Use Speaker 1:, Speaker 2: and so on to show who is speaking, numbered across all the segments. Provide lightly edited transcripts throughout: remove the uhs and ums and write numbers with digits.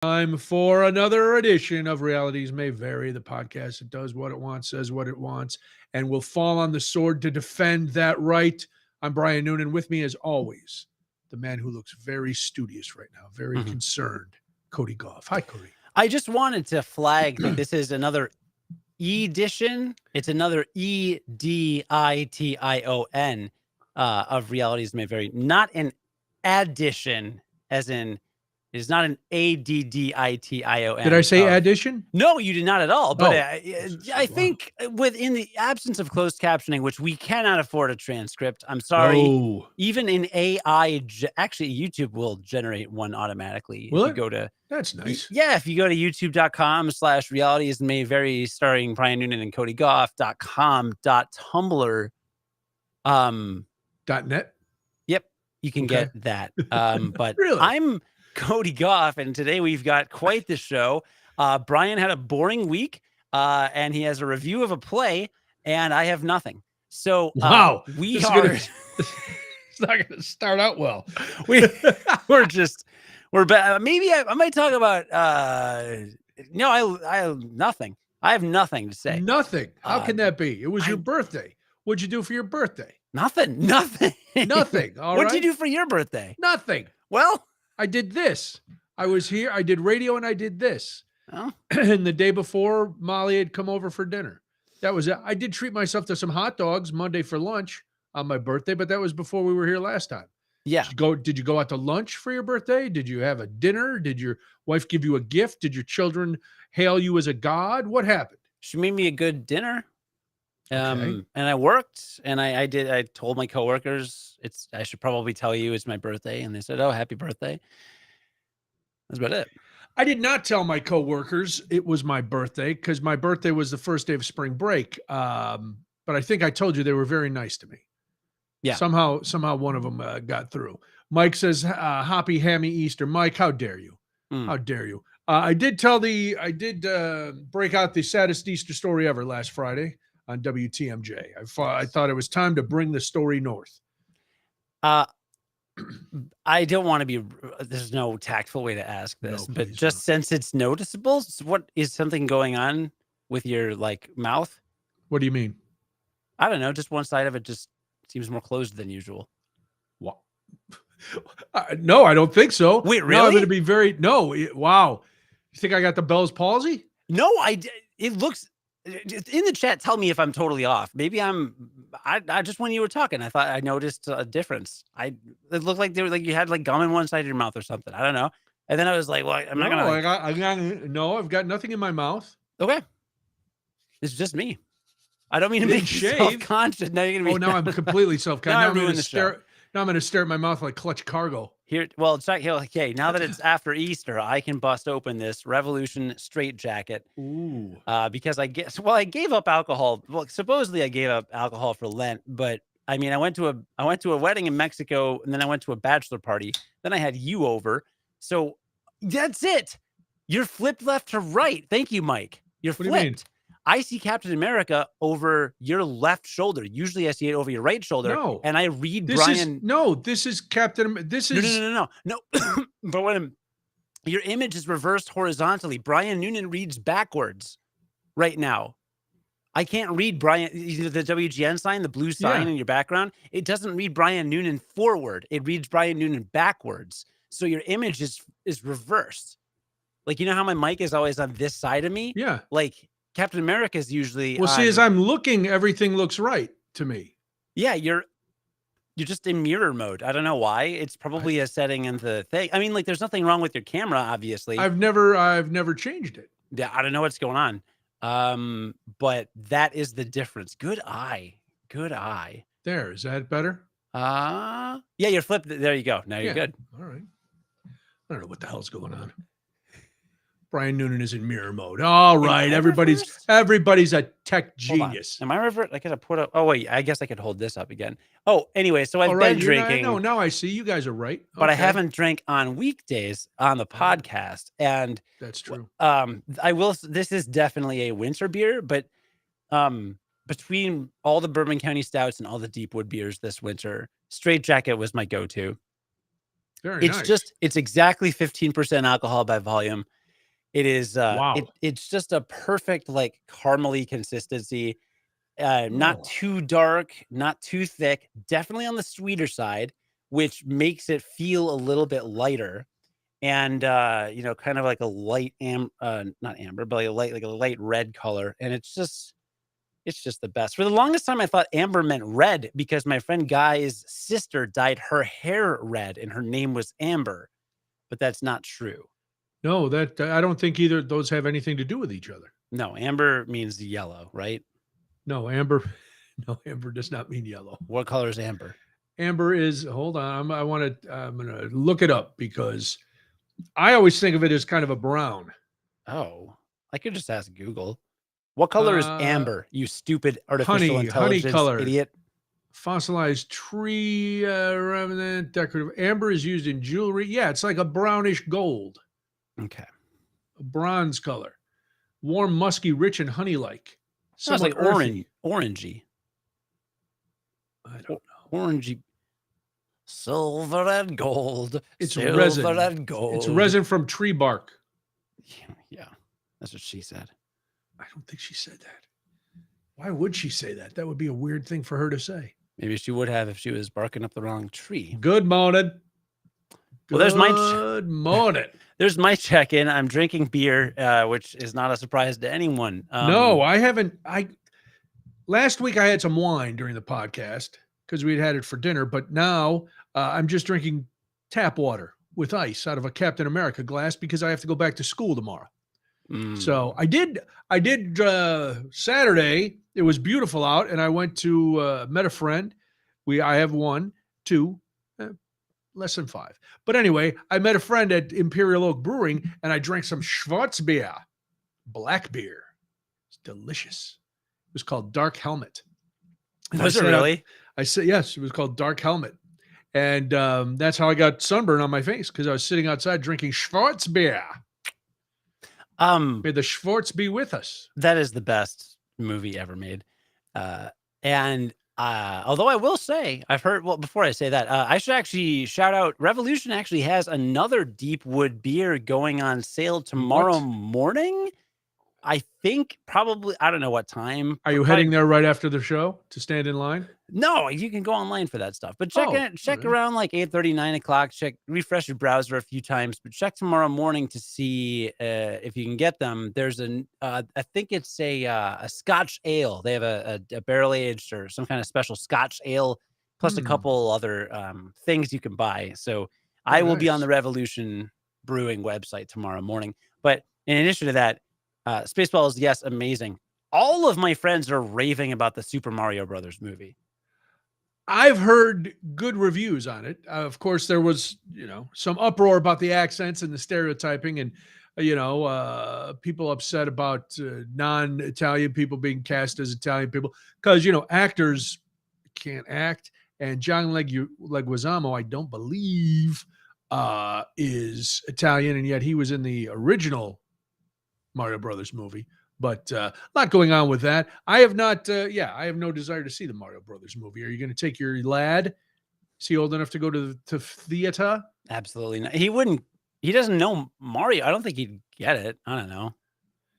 Speaker 1: Time for another edition of Realities May Vary, the podcast that does what it wants, says what it wants, and will fall on the sword to defend that right. I'm Brian Noonan. With me, as always, the man who looks very studious right now, very concerned, Cody Gough. Hi, Cody.
Speaker 2: I just wanted to flag that this is another edition. It's another EDITION of Realities May Vary, not an addition, as in it is not an ADDITION.
Speaker 1: Did I say addition?
Speaker 2: No, you did not at all. But I
Speaker 1: Wow.
Speaker 2: think within the absence of closed captioning, which we cannot afford a transcript, I'm sorry.
Speaker 1: No.
Speaker 2: Even in AI, actually, YouTube will generate one automatically.
Speaker 1: Will
Speaker 2: if you
Speaker 1: it?
Speaker 2: go to
Speaker 1: That's nice.
Speaker 2: Yeah, if you go to youtube.com/realities may vary starring Brian Noonan and Cody Gough.com.tumblr
Speaker 1: .net?
Speaker 2: Yep, you can get that. But
Speaker 1: Really?
Speaker 2: I'm Cody Gough, and today we've got quite the show. Brian had a boring week, and he has a review of a play, and I have nothing. So
Speaker 1: wow,
Speaker 2: we are.
Speaker 1: It's not going to start out well.
Speaker 2: We're maybe I might talk about. No, I have nothing. I have nothing to say.
Speaker 1: Nothing. How can that be? It was your birthday. What'd you do for your birthday?
Speaker 2: Nothing.
Speaker 1: Nothing. All
Speaker 2: What'd
Speaker 1: right.
Speaker 2: you do for your birthday?
Speaker 1: Nothing.
Speaker 2: Well,
Speaker 1: I did this. I was here. I did radio and I did this.
Speaker 2: Oh.
Speaker 1: And the day before, Molly had come over for dinner. That was it. I did treat myself to some hot dogs Monday for lunch on my birthday, but that was before we were here last time.
Speaker 2: Yeah.
Speaker 1: Did you go out to lunch for your birthday? Did you have a dinner? Did your wife give you a gift? Did your children hail you as a god? What happened?
Speaker 2: She made me a good dinner.
Speaker 1: Okay.
Speaker 2: And I worked, and I told my coworkers I should probably tell you it's my birthday. And they said, "Oh, happy birthday." That's about it.
Speaker 1: I did not tell my coworkers it was my birthday because my birthday was the first day of spring break. But I think I told you they were very nice to me.
Speaker 2: Yeah.
Speaker 1: Somehow one of them got through. Mike says, "Happy Hammy Easter." Mike, how dare you? How dare you? I did break out the saddest Easter story ever last Friday on WTMJ. I thought it was time to bring the story north.
Speaker 2: I don't want to be. There's no tactful way to ask this, but just since it's noticeable, what is something going on with your mouth?
Speaker 1: What do you mean?
Speaker 2: I don't know. Just one side of it just seems more closed than usual.
Speaker 1: What? No, I don't think so.
Speaker 2: Wait, really?
Speaker 1: No, I'm going to be very wow. You think I got the Bell's palsy?
Speaker 2: No, it looks in the chat. Tell me if I'm totally off. Maybe I just when you were talking, I thought I noticed a difference. It looked like you had gum in one side of your mouth or something. I don't know. And then I was like, well, I'm not
Speaker 1: gonna. I've got nothing in my mouth.
Speaker 2: Okay, it's just me. I don't mean to make you self-conscious. Now you're gonna be.
Speaker 1: Now I'm completely self-conscious.
Speaker 2: Now I'm going to stare.
Speaker 1: Now I'm going to stare at my mouth like Clutch Cargo.
Speaker 2: Here, well, it's like, okay, now that it's after Easter, I can bust open this Revolution straitjacket.
Speaker 1: Ooh.
Speaker 2: Because I gave up alcohol. Well, supposedly I gave up alcohol for Lent, but I mean, I went to a wedding in Mexico, and then I went to a bachelor party. Then I had you over. So that's it. You're flipped left to right. Thank you, Mike. You're flipped.
Speaker 1: What do you mean?
Speaker 2: I see Captain America over your left shoulder. Usually I see it over your right shoulder.
Speaker 1: No.
Speaker 2: And I read Brian.
Speaker 1: This is Captain. This is.
Speaker 2: No. But when your image is reversed horizontally, Brian Noonan reads backwards right now. I can't read Brian, the WGN sign, the blue sign in your background. It doesn't read Brian Noonan forward. It reads Brian Noonan backwards. So your image is reversed. You know how my mic is always on this side of me?
Speaker 1: Yeah.
Speaker 2: Captain America is usually.
Speaker 1: Well, see, as I'm looking, everything looks right to me.
Speaker 2: Yeah, you're just in mirror mode. I don't know why. It's probably a setting in the thing. I mean, there's nothing wrong with your camera, obviously.
Speaker 1: I've never changed it.
Speaker 2: Yeah, I don't know what's going on. But that is the difference. Good eye.
Speaker 1: There, is that better?
Speaker 2: Yeah, you're flipped. There you go. Now you're good.
Speaker 1: All right. I don't know what the hell's going on. Brian Noonan is in mirror mode. All right. Everybody's a tech genius.
Speaker 2: Am I revert? I gotta put up. Oh, wait. I guess I could hold this up again. Oh, anyway. So I've been drinking.
Speaker 1: No, now I see. You guys are right.
Speaker 2: But I haven't drank on weekdays on the podcast. And
Speaker 1: that's true.
Speaker 2: I will. This is definitely a winter beer, but between all the Bourbon County Stouts and all the Deepwood beers this winter, Straight Jacket was my go-to.
Speaker 1: Very
Speaker 2: It's
Speaker 1: nice.
Speaker 2: just, it's exactly 15% alcohol by volume. It is,
Speaker 1: Wow.
Speaker 2: it's just a perfect, like, caramely consistency. Not
Speaker 1: Oh.
Speaker 2: too dark, not too thick, definitely on the sweeter side, which makes it feel a little bit lighter. And kind of like a light not amber, but like a light red color. And it's just the best. For the longest time, I thought amber meant red because my friend Guy's sister dyed her hair red and her name was Amber, but that's not true.
Speaker 1: No, that I don't think either of those have anything to do with each other.
Speaker 2: No, amber means yellow, right?
Speaker 1: No, amber. No, amber does not mean yellow.
Speaker 2: What color is amber?
Speaker 1: Amber is. Hold on. I'm gonna look it up because I always think of it as kind of a brown.
Speaker 2: Oh, I could just ask Google. What color is amber, you stupid artificial
Speaker 1: honey
Speaker 2: intelligence
Speaker 1: colored.
Speaker 2: idiot?
Speaker 1: Fossilized tree remnant, decorative. Amber is used in jewelry. Yeah, it's like a brownish gold,
Speaker 2: Okay.
Speaker 1: a bronze color. Warm, musky, rich, and honey-like.
Speaker 2: Sounds like
Speaker 1: Earthy.
Speaker 2: orangey.
Speaker 1: I don't know.
Speaker 2: Orangey. Silver and gold.
Speaker 1: It's
Speaker 2: silver
Speaker 1: resin.
Speaker 2: And gold.
Speaker 1: It's resin from tree bark.
Speaker 2: Yeah, that's what she said.
Speaker 1: I don't think she said that. Why would she say that? That would be a weird thing for her to say.
Speaker 2: Maybe she would have if she was barking up the wrong tree.
Speaker 1: Good morning.
Speaker 2: Well, there's my
Speaker 1: good morning.
Speaker 2: There's my check-in. I'm drinking beer, which is not a surprise to anyone.
Speaker 1: No, I haven't. Last week I had some wine during the podcast because we'd had it for dinner, but now I'm just drinking tap water with ice out of a Captain America glass because I have to go back to school tomorrow. So I did Saturday. It was beautiful out, and I went to met a friend. I have 1, 2, less than 5. But anyway, I met a friend at Imperial Oak Brewing, and I drank some Schwarzbier, black beer. It's delicious. It was called Dark Helmet. And
Speaker 2: was it really?
Speaker 1: I said yes. It was called Dark Helmet, and that's how I got sunburn on my face because I was sitting outside drinking Schwarzbier. May the Schwartz be with us.
Speaker 2: That is the best movie ever made. And although I will say, I've heard, well, before I say that, I should actually shout out, Revolution actually has another Deepwood beer going on sale tomorrow morning. I think probably, I don't know what time.
Speaker 1: Are you heading there right after the show to stand in line?
Speaker 2: No, you can go online for that stuff. But check around like 8:30, 9 o'clock. Refresh your browser a few times, but check tomorrow morning to see if you can get them. There's I think it's a Scotch ale. They have a barrel aged or some kind of special Scotch ale, plus a couple other things you can buy. So I will be on the Revolution Brewing website tomorrow morning. But in addition to that, Spaceballs, yes, amazing. All of my friends are raving about the Super Mario Brothers movie.
Speaker 1: I've heard good reviews on it. Of course, there was, some uproar about the accents and the stereotyping and, people upset about non-Italian people being cast as Italian people because, actors can't act. And John Leguizamo, I don't believe, is Italian, and yet he was in the original Mario Brothers movie. But a lot going on with that. I have not, I have no desire to see the Mario Brothers movie. Are you going to take your lad? Is he old enough to go to theater?
Speaker 2: Absolutely not. He doesn't know Mario. I don't think he'd get it. I don't know.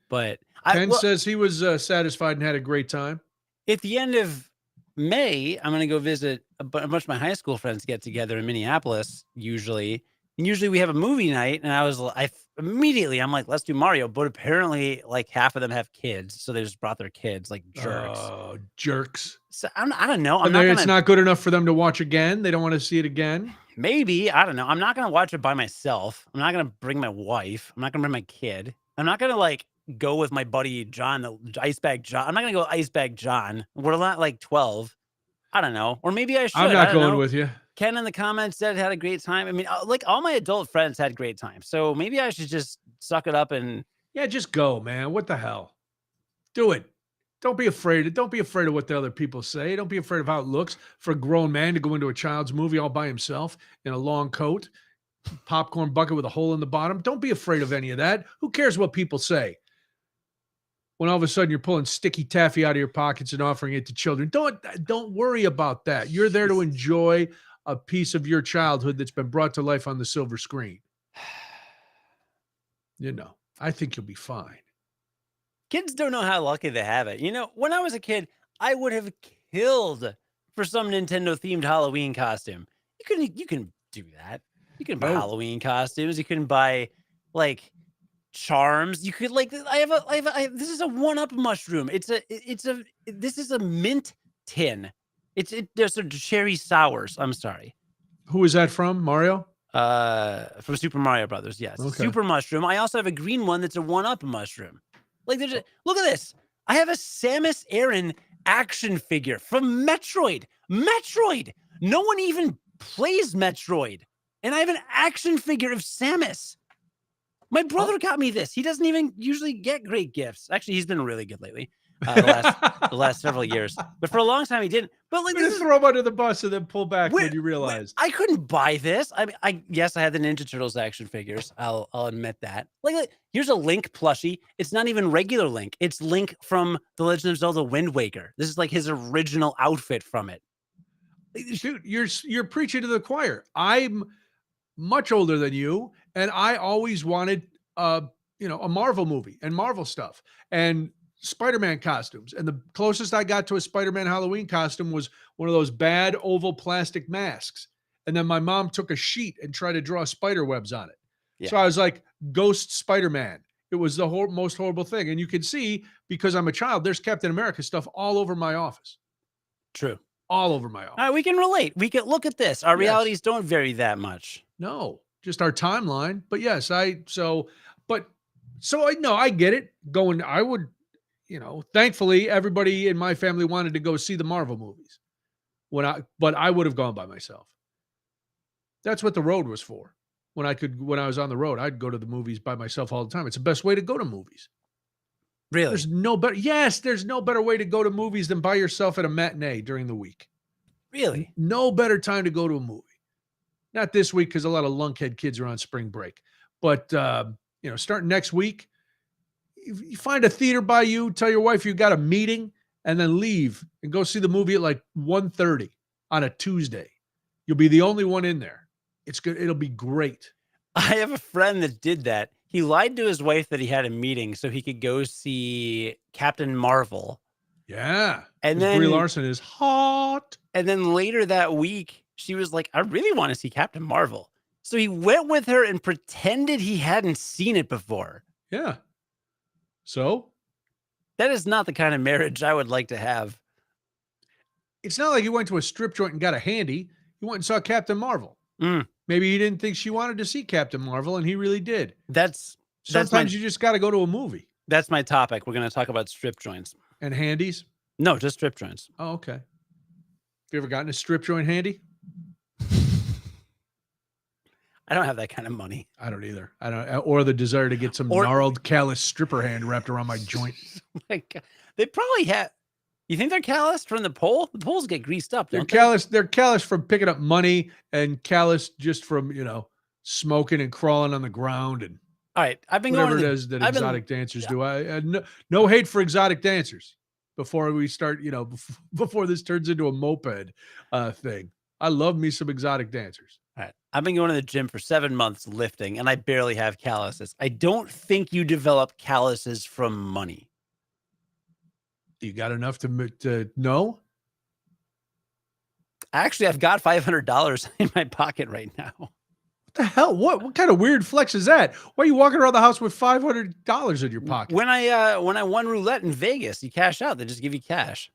Speaker 2: But
Speaker 1: Ken says he was satisfied and had a great time.
Speaker 2: At the end of May, I'm going to go visit a bunch of my high school friends get together in Minneapolis, usually. And usually we have a movie night, and I'm like, let's do Mario. But apparently, like, half of them have kids, so they just brought their kids, like jerks.
Speaker 1: Oh, jerks!
Speaker 2: So I don't know.
Speaker 1: It's not good enough for them to watch again. They don't want to see it again.
Speaker 2: Maybe, I don't know. I'm not gonna watch it by myself. I'm not gonna bring my wife. I'm not gonna bring my kid. I'm not gonna like go with my buddy John, the Ice Bag John. I'm not gonna go Ice Bag John. We're not like 12. I don't know. Or maybe I should.
Speaker 1: I'm not going with you.
Speaker 2: Ken in the comments said had a great time. I mean, like all my adult friends had great times. So maybe I should just suck it up and
Speaker 1: just go, man. What the hell? Do it. Don't be afraid. Don't be afraid of what the other people say. Don't be afraid of how it looks for a grown man to go into a child's movie all by himself in a long coat, popcorn bucket with a hole in the bottom. Don't be afraid of any of that. Who cares what people say? When all of a sudden you're pulling sticky taffy out of your pockets and offering it to children. Don't worry about that. You're there to enjoy a piece of your childhood that's been brought to life on the silver screen. I think you'll be fine.
Speaker 2: Kids don't know how lucky they have it. When I was a kid, I would have killed for some Nintendo themed Halloween costume. You can do that. You can buy Halloween costumes. You can buy like charms. You could this is a 1-Up mushroom. This is a mint tin. There's a cherry sours. I'm sorry.
Speaker 1: Who is that from? Mario?
Speaker 2: From Super Mario Brothers. Yes. Okay. Super mushroom. I also have a green one that's a 1-Up mushroom. Look at this. I have a Samus Aran action figure from Metroid. No one even plays Metroid. And I have an action figure of Samus. My brother got me this. He doesn't even usually get great gifts. Actually, he's been really good lately. The last several years. But for a long time, he didn't. But
Speaker 1: throw him under the bus and then pull back when you realize.
Speaker 2: I couldn't buy this. I mean, yes, I had the Ninja Turtles action figures. I'll admit that. Here's a Link plushie. It's not even regular Link. It's Link from The Legend of Zelda Wind Waker. This is like his original outfit from it.
Speaker 1: Dude, you're preaching to the choir. I'm much older than you, and I always wanted a Marvel movie and Marvel stuff and Spider-Man costumes. And the closest I got to a Spider-Man Halloween costume was one of those bad oval plastic masks. And then my mom took a sheet and tried to draw spider webs on it. Yeah. So I was like, Ghost Spider-Man. It was the most horrible thing. And you can see, because I'm a child, there's Captain America stuff all over my office.
Speaker 2: True.
Speaker 1: All over my office.
Speaker 2: All right, we can relate. We can look at this. Our realities don't vary that much.
Speaker 1: No, just our timeline. But yes, I get it. I would, thankfully everybody in my family wanted to go see the Marvel movies but I would have gone by myself. That's what the road was for. When I was on the road, I'd go to the movies by myself all the time. It's the best way to go to movies.
Speaker 2: Really?
Speaker 1: There's no better way to go to movies than by yourself at a matinee during the week.
Speaker 2: Really?
Speaker 1: No better time to go to a movie. Not this week, because a lot of lunkhead kids are on spring break. But, starting next week, you find a theater by you, tell your wife you got a meeting, and then leave and go see the movie at like 1:30 on a Tuesday. You'll be the only one in there. It's good. It'll be great.
Speaker 2: I have a friend that did that. He lied to his wife that he had a meeting so he could go see Captain Marvel.
Speaker 1: Yeah.
Speaker 2: And then
Speaker 1: Brie Larson is hot.
Speaker 2: And then later that week, she was like, I really want to see Captain Marvel. So he went with her and pretended he hadn't seen it before.
Speaker 1: Yeah. So?
Speaker 2: That is not the kind of marriage I would like to have.
Speaker 1: It's not like he went to a strip joint and got a handy. He went and saw Captain Marvel.
Speaker 2: Mm.
Speaker 1: Maybe he didn't think she wanted to see Captain Marvel, and he really did.
Speaker 2: Sometimes
Speaker 1: you just got to go to a movie.
Speaker 2: That's my topic. We're going to talk about strip joints.
Speaker 1: And handies?
Speaker 2: No, just strip joints.
Speaker 1: Oh, okay. Have you ever gotten a strip joint handy?
Speaker 2: I don't have that kind of money.
Speaker 1: I don't either. I don't, or the desire to get some gnarled, callous stripper hand wrapped around my joint.
Speaker 2: Oh my God. They probably have. You think they're calloused from the pole? The poles get greased up.
Speaker 1: They're callous. They're callous from picking up money, and callous just from smoking and crawling on the ground and.
Speaker 2: All right, I've been
Speaker 1: whatever it is that exotic dancers do. No hate for exotic dancers. Before we start, before this turns into a moped thing, I love me some exotic dancers.
Speaker 2: All right, I've been going to the gym for 7 months lifting, and I barely have calluses. I don't think you develop calluses from money.
Speaker 1: You got enough to know?
Speaker 2: Actually, I've got $500 in my pocket right now.
Speaker 1: What the hell? What kind of weird flex is that? Why are you walking around the house with $500 in your pocket?
Speaker 2: When I won roulette in Vegas, you cash out. They just give you cash.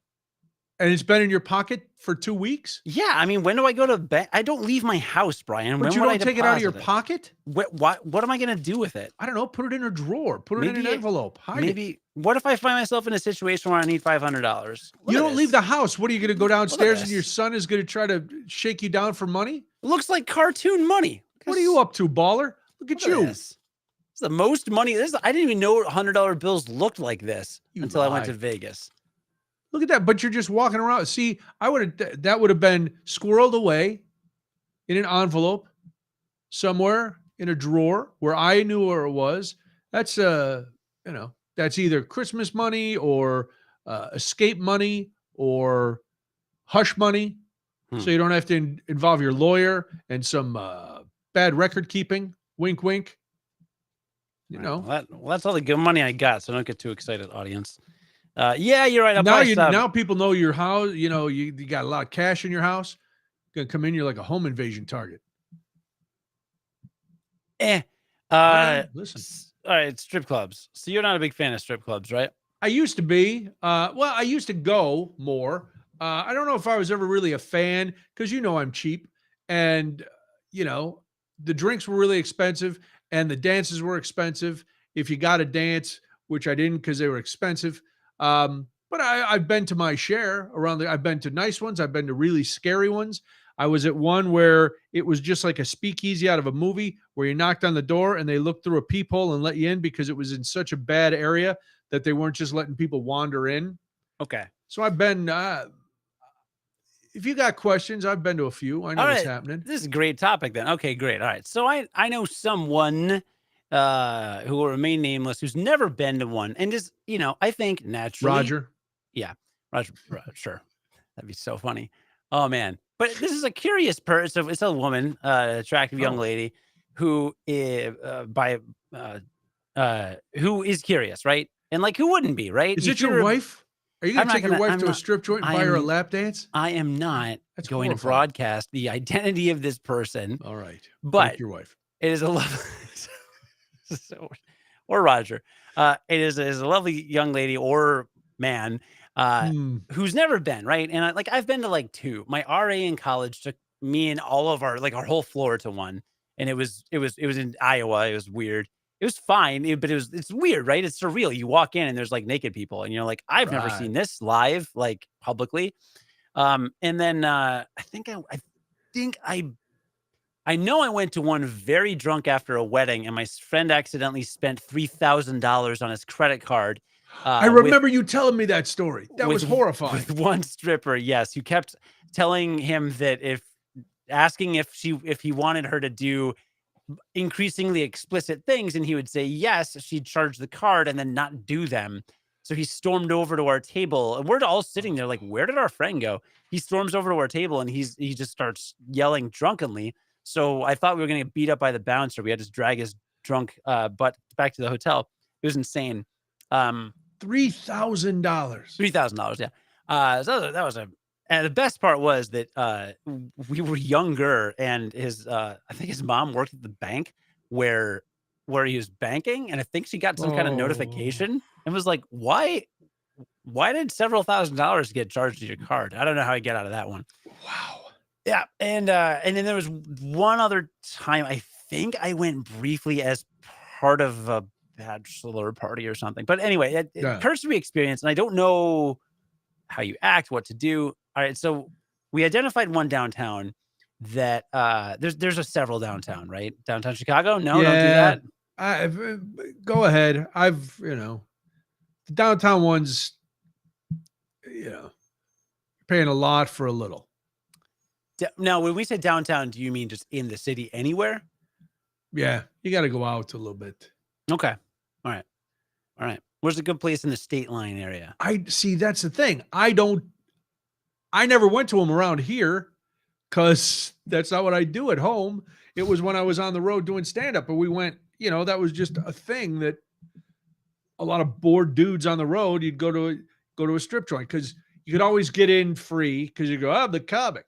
Speaker 1: And it's been in your pocket for 2 weeks?
Speaker 2: Yeah, I mean, when do I go to bed? I don't leave my house, Brian.
Speaker 1: But you don't take it out of your pocket?
Speaker 2: What am I going to do with it?
Speaker 1: I don't know. Put it in a drawer. Put it in an envelope. Hide it.
Speaker 2: What if I find myself in a situation where I need $500?
Speaker 1: You don't leave the house. What are you going to go downstairs and your son is going to try to shake you down for money?
Speaker 2: It looks like cartoon money.
Speaker 1: What are you up to, baller? Look at you.
Speaker 2: This is the most money. I didn't even know $100 bills looked like this until I went to Vegas.
Speaker 1: Look at that. But you're just walking around. See, that would have been squirreled away in an envelope somewhere in a drawer where I knew where it was. That's that's either Christmas money or escape money or hush money. So you don't have to involve your lawyer and some bad record keeping. Wink, wink. You know.
Speaker 2: Well, that's all the good money I got, so don't get too excited, audience. Yeah, you're right.
Speaker 1: Now people know your house. You know, you got a lot of cash in your house. You're gonna come in, you're like a home invasion target.
Speaker 2: Listen. All right, strip clubs. So you're not a big fan of strip clubs, right?
Speaker 1: I used to be. Well, I used to go more. I don't know if I was ever really a fan because I'm cheap, and the drinks were really expensive, and the dances were expensive. If you got a dance, which I didn't because they were expensive. But I've been to my share around I've been to nice ones. I've been to really scary ones. I was at one where it was just like a speakeasy out of a movie where you knocked on the door and they looked through a peephole and let you in because it was in such a bad area that they weren't just letting people wander in.
Speaker 2: Okay.
Speaker 1: So I've been, if you got questions, I've been to a few. I know what's happening.
Speaker 2: This is a great topic then. Okay, great. All right. So I know someone who will remain nameless who's never been to one and just, I think naturally.
Speaker 1: Roger.
Speaker 2: Yeah. Roger. Sure. That'd be so funny. Oh man. But this is a curious person. So it's a woman, attractive young lady who is who is curious, right? And like, who wouldn't be, right?
Speaker 1: Is it your wife? Are you going to take your wife to a strip joint and buy her a lap dance?
Speaker 2: I am not going to broadcast the identity of this person.
Speaker 1: All right.
Speaker 2: But
Speaker 1: your wife.
Speaker 2: It is a lovely, or Roger. It is a lovely young lady or man who's never been, right? And I've been to like two. My RA in college took me and all of our whole floor to one. And it was in Iowa. It was weird. It was fine, but it's weird, right? It's surreal. You walk in and there's like naked people and you're like, I've never seen this live, like publicly. And then I know I went to one very drunk after a wedding and my friend accidentally spent $3,000 on his credit card.
Speaker 1: I remember you telling me that story. That was horrifying.
Speaker 2: With one stripper, yes, who kept telling him that asking if he wanted her to do increasingly explicit things and he would say yes, she'd charge the card and then not do them. So he stormed over to our table and we're all sitting there like, where did our friend go? He storms over to our table and he just starts yelling drunkenly. So I thought we were going to get beat up by the bouncer. We had to drag his drunk butt back to the hotel. It was insane.
Speaker 1: $3,000.
Speaker 2: $3,000. Yeah. So that was and the best part was that we were younger and I think his mom worked at the bank where he was banking. And I think she got some kind of notification and was like, why did several $1,000s get charged to your card? I don't know how I get out of that one.
Speaker 1: Wow.
Speaker 2: Yeah. And then there was one other time, I think I went briefly as part of a bachelor party or something. But anyway, cursory experience. And I don't know how you act, what to do. All right, so we identified one downtown that there's several downtown, right? Downtown Chicago? No, don't do that.
Speaker 1: Go ahead. The downtown ones, paying a lot for a little.
Speaker 2: Now, when we say downtown, do you mean just in the city anywhere?
Speaker 1: Yeah, you got to go out a little bit.
Speaker 2: Okay. All right. Where's a good place in the state line area?
Speaker 1: I see. That's the thing. I never went to them around here because that's not what I do at home. It was when I was on the road doing stand-up, and we went, that was just a thing that a lot of bored dudes on the road, you'd go to a strip joint because you could always get in free because you go, the comic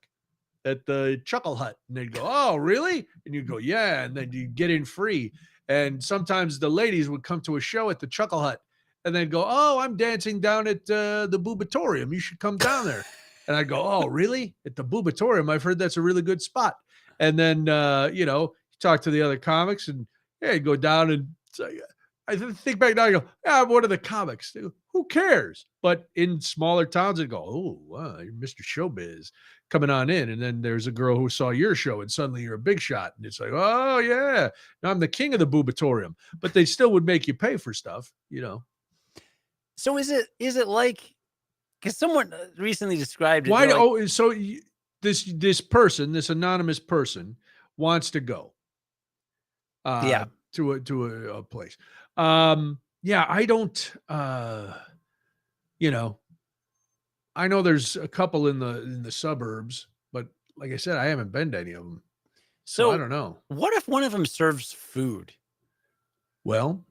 Speaker 1: at the Chuckle Hut. And they'd go, oh, really? And you'd go, yeah. And then you'd get in free. And sometimes the ladies would come to a show at the Chuckle Hut and then go, oh, I'm dancing down at the Boobatorium. You should come down there. And I go, oh, really? At the Boobatorium? I've heard that's a really good spot. And then, you talk to the other comics and, you go down and I think back now, I go, what are the comics? Go, who cares? But in smaller towns, I go, oh, wow, you're Mr. Showbiz coming on in. And then there's a girl who saw your show and suddenly you're a big shot. And it's like, oh, yeah, now I'm the king of the Boobatorium. But they still would make you pay for stuff,
Speaker 2: So is it like, because someone recently described it.
Speaker 1: So this person, this anonymous person wants to go to a place. I don't, I know there's a couple in the suburbs, but like I said, I haven't been to any of them, so I
Speaker 2: So
Speaker 1: don't know.
Speaker 2: what if one of them serves food?
Speaker 1: Well,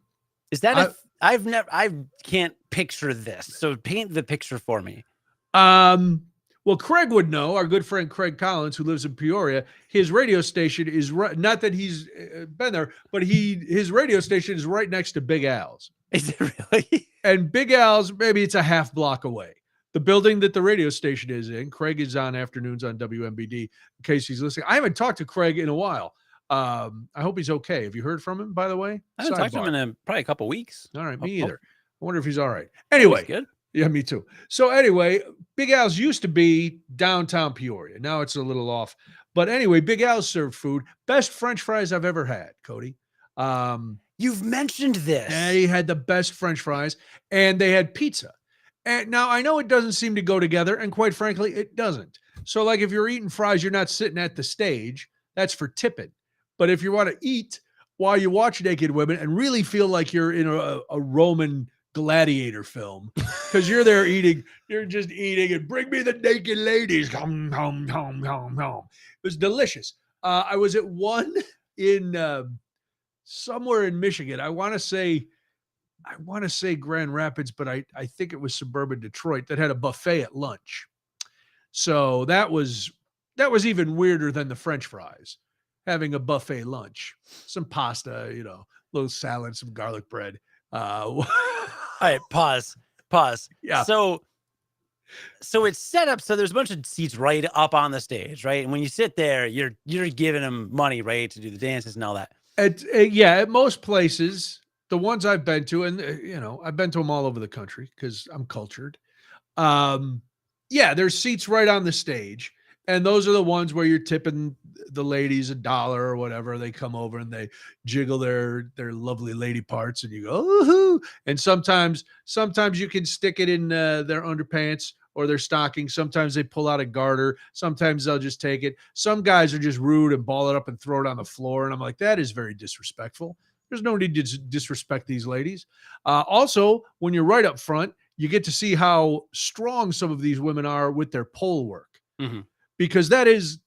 Speaker 2: Is that
Speaker 1: I,
Speaker 2: I can't picture this. So paint the picture for me.
Speaker 1: well, Craig would know. Our good friend Craig Collins, who lives in Peoria, his radio station is right. Not that he's been there, but his radio station is right next to Big Al's.
Speaker 2: Is it really?
Speaker 1: And Big Al's, maybe it's a half block away. The building that the radio station is in, Craig is on afternoons on WMBD, in case he's listening. I haven't talked to Craig in a while. I hope he's okay. Have you heard from him, by the way?
Speaker 2: I haven't talked to him in probably a couple weeks.
Speaker 1: All right, me either. I wonder if he's all right.
Speaker 2: He's
Speaker 1: Anyway,
Speaker 2: good.
Speaker 1: yeah, me too. So anyway, Big Al's used to be downtown Peoria. Now it's a little off. But anyway, Big Al's served food. Best French fries I've ever had, Cody.
Speaker 2: You've mentioned this.
Speaker 1: They had the best French fries, and they had pizza. And now I know it doesn't seem to go together, and quite frankly, it doesn't. So, like, if you're eating fries, you're not sitting at the stage. That's for tipping. But if you want to eat while you watch naked women and really feel like you're in a Roman gladiator film, because you're there eating, you're just eating, and bring me the naked ladies. Hum, hum, hum, hum, hum. It was delicious. I was at one in somewhere in Michigan. I want to say Grand Rapids, but I think it was suburban Detroit that had a buffet at lunch. So that was even weirder than the French fries. Having a buffet lunch, some pasta, a little salad, some garlic bread.
Speaker 2: All right, pause.
Speaker 1: Yeah.
Speaker 2: So it's set up so there's a bunch of seats right up on the stage, right? And when you sit there, you're giving them money, right, to do the dances and all that.
Speaker 1: At most places, the ones I've been to, and I've been to them all over the country because I'm cultured. There's seats right on the stage, and those are the ones where you're tipping the ladies $1 or whatever. They come over and they jiggle their lovely lady parts, and you go, ooh-hoo. And sometimes you can stick it in their underpants or their stockings. Sometimes they pull out a garter. Sometimes they'll just take it. Some guys are just rude and ball it up and throw it on the floor. And I'm like, that is very disrespectful. There's no need to disrespect these ladies. Also, when you're right up front, you get to see how strong some of these women are with their pole work, because that is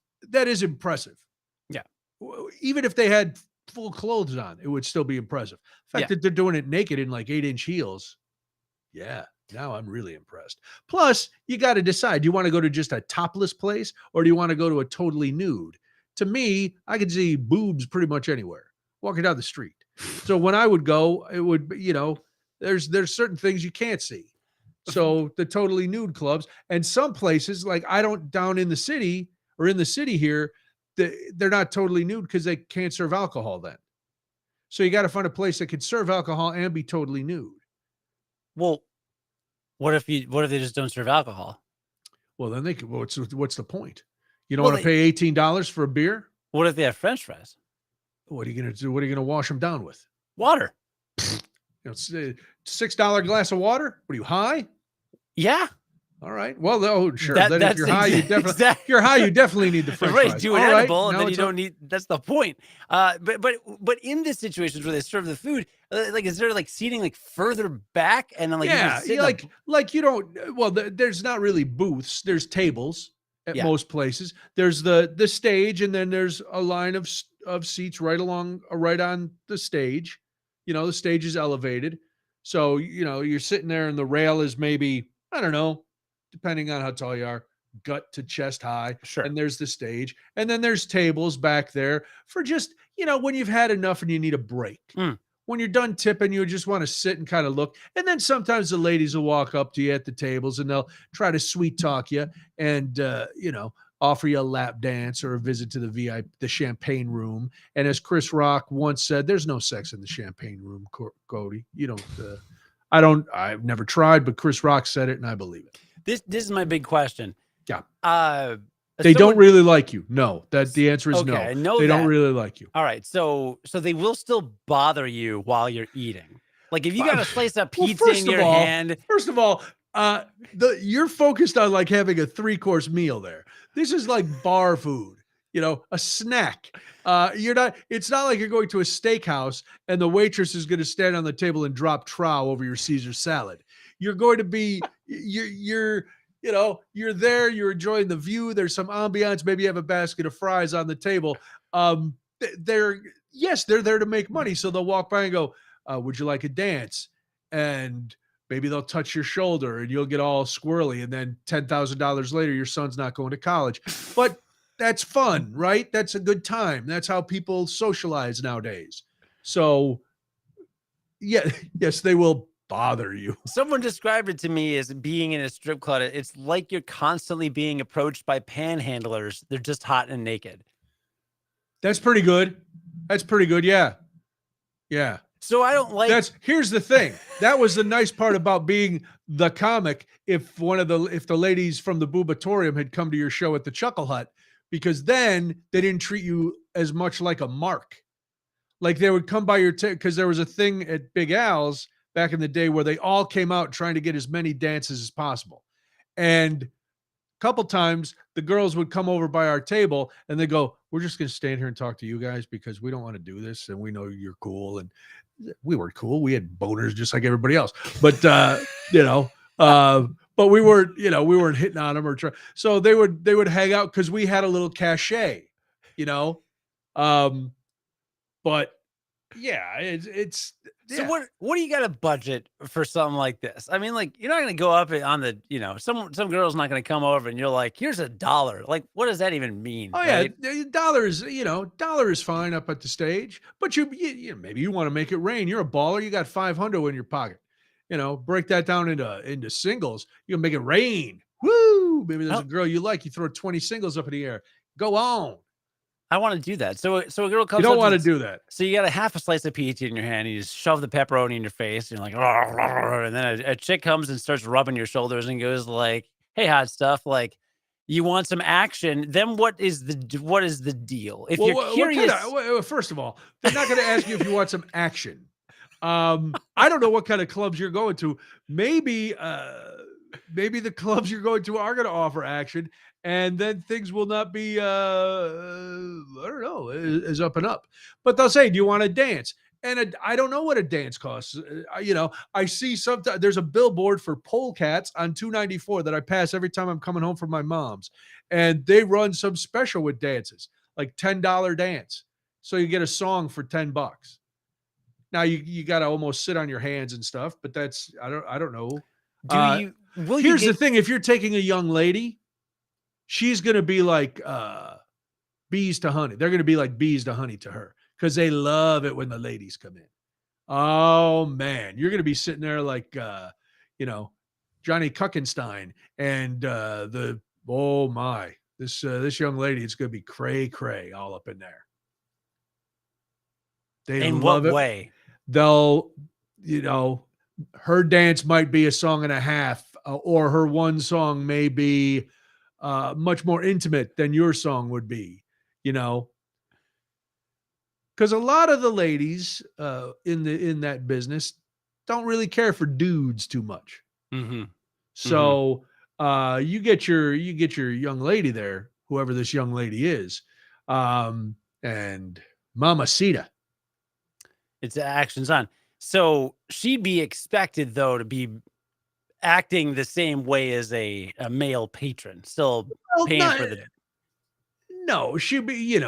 Speaker 1: impressive.
Speaker 2: Yeah.
Speaker 1: Even if they had full clothes on, it would still be impressive. The fact that they're doing it naked in like 8-inch heels. Yeah. Now I'm really impressed. Plus, you got to decide, do you want to go to just a topless place or do you want to go to a totally nude? To me, I could see boobs pretty much anywhere, walking down the street. So when I would go, it would be, there's certain things you can't see. So the totally nude clubs, and some places like down in the city or in the city here, they're not totally nude because they can't serve alcohol then. So you got to find a place that can serve alcohol and be totally nude.
Speaker 2: Well, what if they just don't serve alcohol?
Speaker 1: Well, then they could. What's the point? You don't want to pay $18 for a beer?
Speaker 2: What if they have French fries?
Speaker 1: What are you going to do? What are you going to wash them down with?
Speaker 2: Water.
Speaker 1: It's a $6 glass of water. What are you, high?
Speaker 2: Yeah.
Speaker 1: All right. Well, sure. Then if you're high, you definitely need the French fries.
Speaker 2: Do an edible, and then you don't need. That's the point. But in the situations where they serve the food, is there like seating like further back, and then
Speaker 1: you don't. Well, there's not really booths. There's tables at most places. There's the stage, and then there's a line of seats right on the stage. The stage is elevated, so you're sitting there, and the rail is maybe, I don't know, depending on how tall you are, gut to chest high.
Speaker 2: Sure.
Speaker 1: And there's the stage. And then there's tables back there for just, when you've had enough and you need a break. When you're done tipping, you just want to sit and kind of look. And then sometimes the ladies will walk up to you at the tables and they'll try to sweet talk you and, offer you a lap dance or a visit to the champagne room. And as Chris Rock once said, there's no sex in the champagne room, Cody. You don't, I've never tried, but Chris Rock said it and I believe it.
Speaker 2: This is my big question.
Speaker 1: Yeah. They don't really like you. No, the answer is no.
Speaker 2: I know
Speaker 1: they don't really like you.
Speaker 2: All right. So they will still bother you while you're eating. Like if you got a slice of pizza in your hand.
Speaker 1: First of all, you're focused on like having a 3-course meal there. This is like bar food, a snack. It's not like you're going to a steakhouse and the waitress is going to stand on the table and drop trow over your Caesar salad. You're going to be, you're there, you're enjoying the view. There's some ambiance. Maybe you have a basket of fries on the table. They're there to make money. So they'll walk by and go, would you like a dance? And maybe they'll touch your shoulder and you'll get all squirrely. And then $10,000 later, your son's not going to college. But that's fun, right? That's a good time. That's how people socialize nowadays. So, yes, they will bother you.
Speaker 2: Someone described it to me as being in a strip club. It's like you're constantly being approached by panhandlers. They're just hot and naked.
Speaker 1: That's pretty good. Yeah. Yeah.
Speaker 2: So I don't like
Speaker 1: here's the thing. That was the nice part about being the comic. If the ladies from the Boobatorium had come to your show at the Chuckle Hut, because then they didn't treat you as much like a mark. Like they would come by your because there was a thing at Big Al's back in the day where they all came out trying to get as many dances as possible. And a couple times the girls would come over by our table and they go, we're just going to stand here and talk to you guys because we don't want to do this. And we know you're cool. And we were cool. We had boners just like everybody else, but but we weren't hitting on them or trying. So they would hang out because we had a little cachet, but yeah, it's
Speaker 2: so what do you got a budget for something like this? I mean, like, you're not going to go up on the, some girl's not going to come over and you're like, here's $1. Like, what does that even mean?
Speaker 1: Oh yeah, dollar is fine up at the stage, but you maybe you want to make it rain. You're a baller. You got 500 in your pocket. Break that down into singles. You can make it rain. Woo! Maybe there's a girl you like. You throw 20 singles up in the air. Go on.
Speaker 2: I want to do that. So a girl comes.
Speaker 1: You don't want to do that.
Speaker 2: So you got a half a slice of pizza in your hand, and you just shove the pepperoni in your face, and you're like, "Rah, rah, rah," and then a chick comes and starts rubbing your shoulders and goes like, "Hey, hot stuff, like, you want some action?" Then what is the deal? If you're curious,
Speaker 1: first of all, they're not going to ask you if you want some action. I don't know what kind of clubs you're going to. Maybe the clubs you're going to are going to offer action. And then things will not be, I don't know, is up and up. But they'll say, do you want to dance? And I don't know what a dance costs. I see sometimes there's a billboard for polecats on 294 that I pass every time I'm coming home from my mom's. And they run some special with dances, like $10 dance. So you get a song for $10. Now you got to almost sit on your hands and stuff, but that's, I don't know. Here's the thing. If you're taking a young lady, she's going to be like bees to honey. They're going to be like bees to honey to her because they love it when the ladies come in. Oh, man. You're going to be sitting there like, Johnny Kuckenstein and this young lady, it's going to be cray all up in there. They
Speaker 2: in
Speaker 1: love
Speaker 2: what
Speaker 1: it.
Speaker 2: way?
Speaker 1: They'll, her dance might be a song and a half, or her one song may be much more intimate than your song would be, because a lot of the ladies in that business don't really care for dudes too much.
Speaker 2: Mm-hmm.
Speaker 1: So you get your young lady there, whoever this young lady is, and Mamacita.
Speaker 2: It's actions on. So she'd be expected though to be acting the same way as a male patron, still paying for the.
Speaker 1: No, she'd be,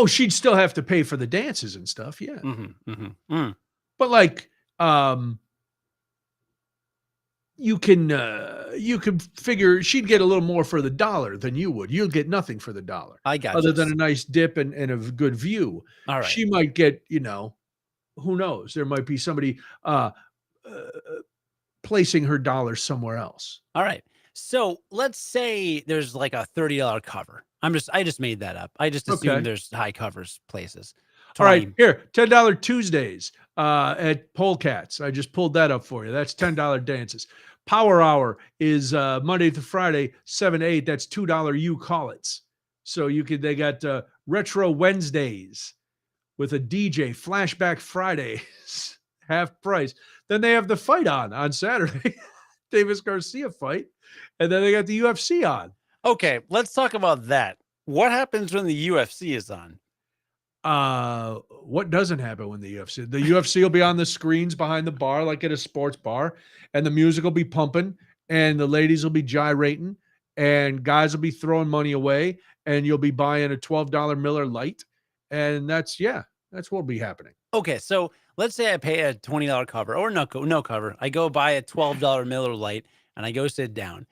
Speaker 1: she'd still have to pay for the dances and stuff. Yeah.
Speaker 2: Mm-hmm, mm-hmm, mm.
Speaker 1: But like, you can figure she'd get a little more for the dollar than you would. You'll get nothing for the dollar.
Speaker 2: I got
Speaker 1: other than a nice dip and a good view.
Speaker 2: All right.
Speaker 1: She might get, who knows? There might be somebody placing her dollars somewhere else.
Speaker 2: All right. So let's say there's like a $30 cover. I just made that up. I just assume there's high covers places.
Speaker 1: 20. All right, here, $10 Tuesdays at Polecats. I just pulled that up for you. That's $10 dances. Power Hour is Monday to Friday, 7 to 8. That's $2 you call it. So they got Retro Wednesdays with a DJ, Flashback Fridays, half price. Then they have the fight on Saturday, Davis Garcia fight. And then they got the UFC on.
Speaker 2: Okay, let's talk about that. What happens when the UFC is on?
Speaker 1: What doesn't happen when the UFC will be on the screens behind the bar, like at a sports bar, and the music will be pumping, and the ladies will be gyrating, and guys will be throwing money away, and you'll be buying a $12 Miller Lite, and that's what'll be happening.
Speaker 2: Okay, so let's say I pay a $20 cover or no cover. I go buy a $12 Miller Lite and I go sit down.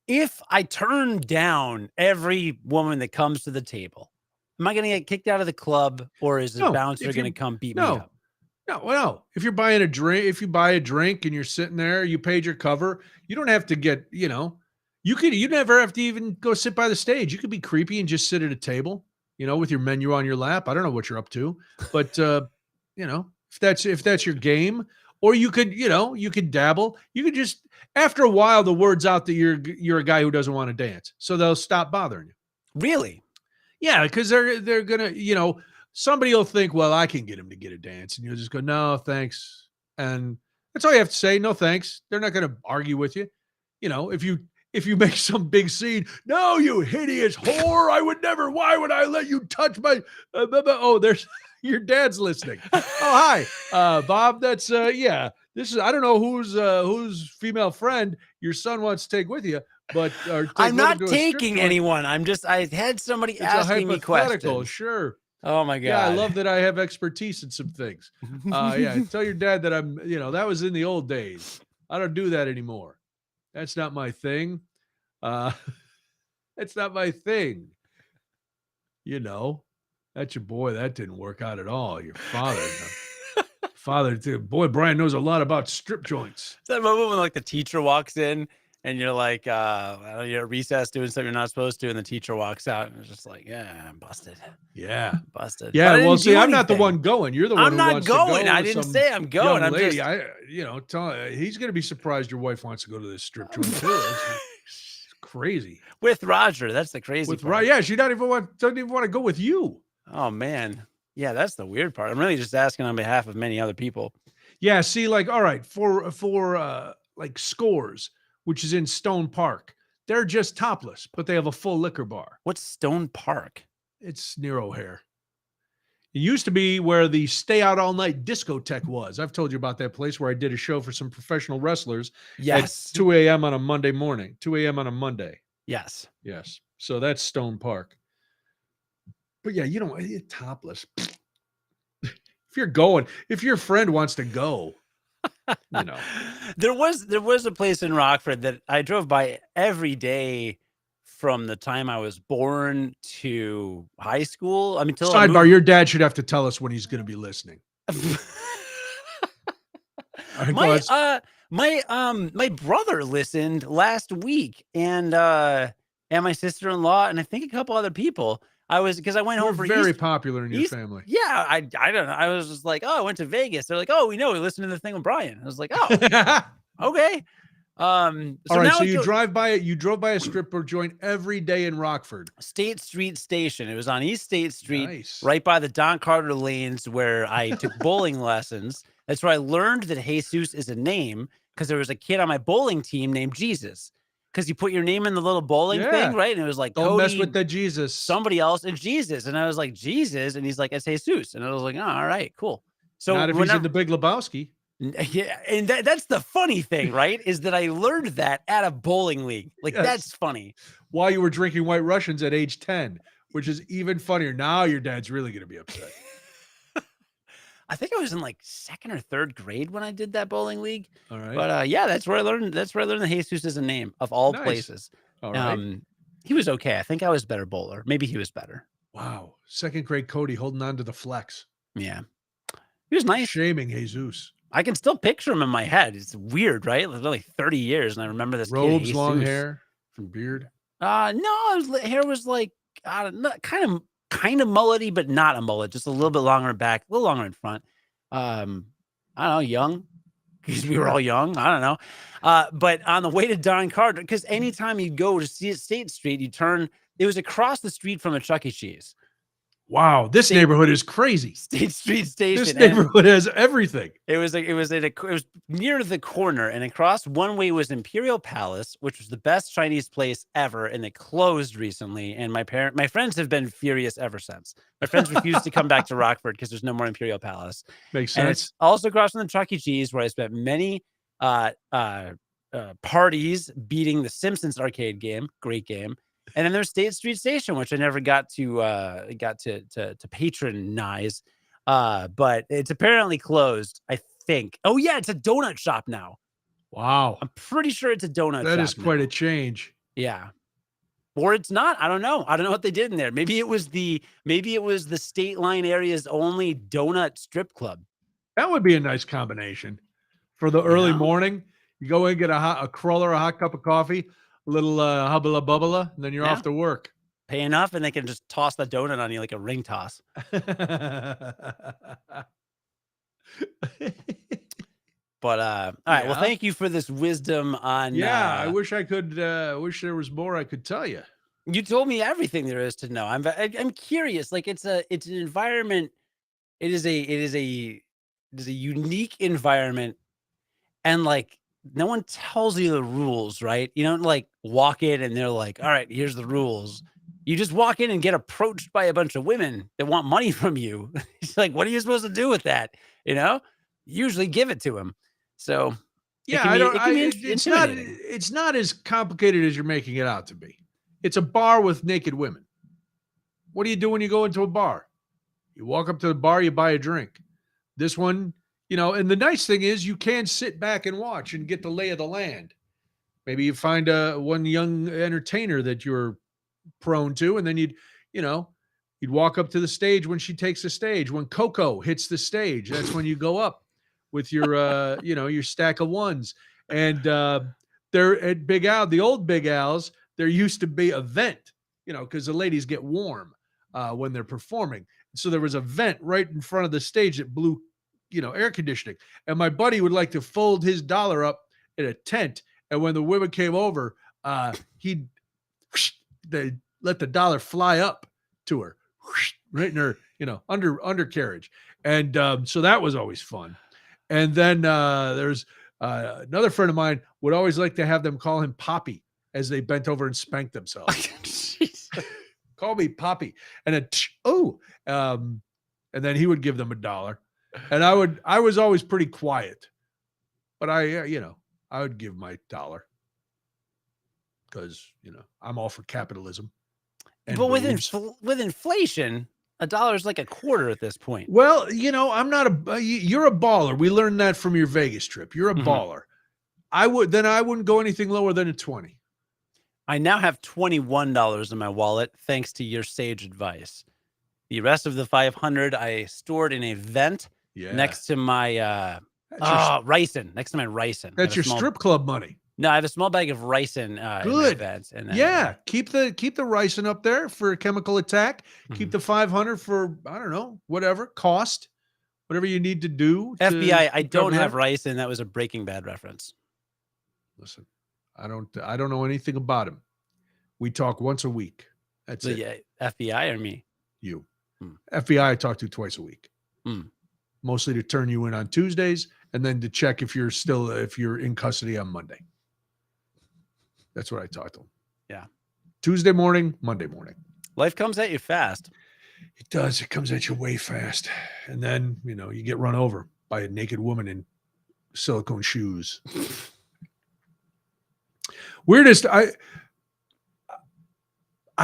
Speaker 2: If I turn down every woman that comes to the table, am I going to get kicked out of the club, or is the bouncer going to come beat me up?
Speaker 1: No. If you're buying a drink, if you buy a drink and you're sitting there, you paid your cover, you don't have to get, you never have to even go sit by the stage. You could be creepy and just sit at a table, with your menu on your lap. I don't know what you're up to, but if that's your game, or you could dabble. You could just, after a while, the word's out that you're a guy who doesn't want to dance, so they'll stop bothering you.
Speaker 2: Really?
Speaker 1: Yeah, because they're gonna, somebody will think, well, I can get him to get a dance, and you'll just go, no, thanks, and that's all you have to say. No, thanks. They're not gonna argue with you. If you make some big scene, no, you hideous whore, I would never. Why would I let you touch my? Oh, there's your dad's listening. Oh, hi, Bob. That's This is, I don't know whose female friend your son wants to take with you, but
Speaker 2: I'm not taking anyone. I had somebody asking me questions.
Speaker 1: Sure.
Speaker 2: Oh my God.
Speaker 1: Yeah, I love that I have expertise in some things. Tell your dad that that was in the old days. I don't do that anymore. That's not my thing. That's not my thing. That's your boy. That didn't work out at all. Your father, boy, Brian knows a lot about strip joints.
Speaker 2: It's that moment when the teacher walks in and you're like, you're at recess doing something you're not supposed to, and the teacher walks out and it's just like, yeah, I'm busted.
Speaker 1: Yeah.
Speaker 2: Busted.
Speaker 1: Yeah. Well, see, I'm not the one going. You're the one who wants to go. I'm not going.
Speaker 2: I didn't say I'm going. I'm
Speaker 1: lady,
Speaker 2: just,
Speaker 1: he's going to be surprised your wife wants to go to this strip joint too. It's crazy.
Speaker 2: With Roger. That's the crazy part.
Speaker 1: Yeah. She doesn't even want to go with you.
Speaker 2: Oh man. Yeah. That's the weird part. I'm really just asking on behalf of many other people.
Speaker 1: Yeah. See, all right, for Scores, which is in Stone Park, they're just topless, but they have a full liquor bar.
Speaker 2: What's Stone Park?
Speaker 1: It's near O'Hare. It used to be where the Stay Out All Night discotheque was. I've told you about that place where I did a show for some professional wrestlers.
Speaker 2: Yes.
Speaker 1: At 2 a.m. on a Monday morning. 2 a.m. on a Monday.
Speaker 2: Yes.
Speaker 1: So that's Stone Park. But yeah, you're topless. If your friend wants to go,
Speaker 2: There was a place in Rockford that I drove by every day from the time I was born to high school. I mean,
Speaker 1: sidebar, your dad should have to tell us when he's going to be listening.
Speaker 2: My brother listened last week, and my sister-in-law, and I think a couple other people. Because I went home for
Speaker 1: very popular in your family.
Speaker 2: Yeah, I don't know. I was just like, oh, I went to Vegas. They're like, oh, we know, we listened to the thing with Brian. I was like, oh, okay. All
Speaker 1: right, so you drove by a stripper joint every day in Rockford.
Speaker 2: State Street Station. It was on East State Street,
Speaker 1: nice.
Speaker 2: Right by the Don Carter lanes, where I took bowling lessons. That's where I learned that Jesus is a name, because there was a kid on my bowling team named Jesus. Because you put your name in the little bowling thing, right? And it was like,
Speaker 1: don't mess with the Jesus.
Speaker 2: Somebody else, and Jesus. And I was like, Jesus. And he's like, it's Jesus. And I was like, oh, all right, cool. So
Speaker 1: not if he's in the Big Lebowski.
Speaker 2: Yeah, and that's the funny thing, right? Is that I learned that at a bowling league. That's funny.
Speaker 1: While you were drinking White Russians at age 10, which is even funnier. Now your dad's really going to be upset.
Speaker 2: I think I was in second or third grade when I did that bowling league.
Speaker 1: All right.
Speaker 2: But that's where I learned that Jesus is a name of all places.
Speaker 1: All right.
Speaker 2: He was okay. I think I was a better bowler. Maybe he was better.
Speaker 1: Wow. Second grade Cody holding on to the flex.
Speaker 2: Yeah. He was nice.
Speaker 1: Shaming Jesus.
Speaker 2: I can still picture him in my head. It's weird, right? It was only 30 years, and I remember this
Speaker 1: robes,
Speaker 2: kid,
Speaker 1: long hair, from beard.
Speaker 2: No, hair was kind of mullety, but not a mullet, just a little bit longer in back, a little longer in front. I don't know, young, because we were all young. I don't know. But on the way to Don Carter, because anytime you go to State Street, you turn. It was across the street from a Chuck E. Cheese.
Speaker 1: Wow, this neighborhood is crazy.
Speaker 2: State Street Station.
Speaker 1: This neighborhood has everything.
Speaker 2: It was near the corner, and across one way was Imperial Palace, which was the best Chinese place ever, and it closed recently. And my friends have been furious ever since. My friends refused to come back to Rockford because there's no more Imperial Palace.
Speaker 1: Makes sense.
Speaker 2: And it's also across from the Chuck E. Cheese, where I spent many Parties beating the Simpsons arcade game, great game, and then there's State Street Station, which I never got to patronize, but it's apparently closed. I think. Oh yeah, it's a donut shop now.
Speaker 1: Wow,
Speaker 2: I'm pretty sure it's a donut shop.
Speaker 1: That is quite
Speaker 2: now.
Speaker 1: a change.
Speaker 2: Yeah. Or it's not. I don't know. I don't know what they did in there. Maybe it was the State Line area's only donut strip club.
Speaker 1: That would be a nice combination for the early morning. You go in, get a crawler, a hot cup of coffee, a little hubbla bubbla, and then you're off to work.
Speaker 2: Pay enough, and they can just toss the donut on you like a ring toss. But all right. Well, thank you for this wisdom on.
Speaker 1: Yeah, I wish I could. Wish there was more I could tell you.
Speaker 2: You told me everything there is to know. I'm curious. Like it's an environment. It is a unique environment, and like no one tells you the rules, right? You don't like walk in and they're like, all right, here's the rules. You just walk in and get approached by a bunch of women that want money from you. It's like, what are you supposed to do with that? Usually give it to them. So
Speaker 1: yeah, it's not as complicated as you're making it out to be. It's a bar with naked women. What do you do when you go into a bar? You walk up to the bar, you buy a drink. This one, and the nice thing is you can sit back and watch and get the lay of the land. Maybe you find one young entertainer that you're prone to, and then you'd walk up to the stage when she takes the stage. When Coco hits the stage, that's when you go up with your your stack of ones. And there at Big Al, the old Big Al's, there used to be a vent, because the ladies get warm when they're performing. So there was a vent right in front of the stage that blew, air conditioning. And my buddy would like to fold his dollar up in a tent. And when the women came over, he'd let the dollar fly up to her, right in her, undercarriage. And so that was always fun. And then there's another friend of mine would always like to have them call him Poppy as they bent over and spanked themselves. Call me Poppy. And then, and then he would give them $1. And I was always pretty quiet, but I would give my $1 because, I'm all for capitalism.
Speaker 2: But with inflation, $1 is like a quarter at this point.
Speaker 1: Well, I'm not you're a baller. We learned that from your Vegas trip. You're a baller. I wouldn't go anything lower than a 20.
Speaker 2: I now have $21 in my wallet, thanks to your sage advice. The rest of the 500 I stored in a vent next to my ricin. Next to my ricin.
Speaker 1: That's your strip club money.
Speaker 2: No, I have a small bag of ricin.
Speaker 1: Good.
Speaker 2: And
Speaker 1: keep the ricin up there for a chemical attack. Keep the 500 for whatever cost, whatever you need to do.
Speaker 2: FBI, I don't have ricin. That was a Breaking Bad reference.
Speaker 1: Listen, I don't know anything about him. We talk once a week. That's it.
Speaker 2: Yeah, FBI or me?
Speaker 1: You. FBI I talk to twice a week. Mostly to turn you in on Tuesdays and then to check if you're in custody on Monday. That's what I talk to them.
Speaker 2: Yeah.
Speaker 1: Tuesday morning, Monday morning.
Speaker 2: Life comes at you fast.
Speaker 1: It does. It comes at you way fast. And then, you get run over by a naked woman in silicone shoes. Weirdest, I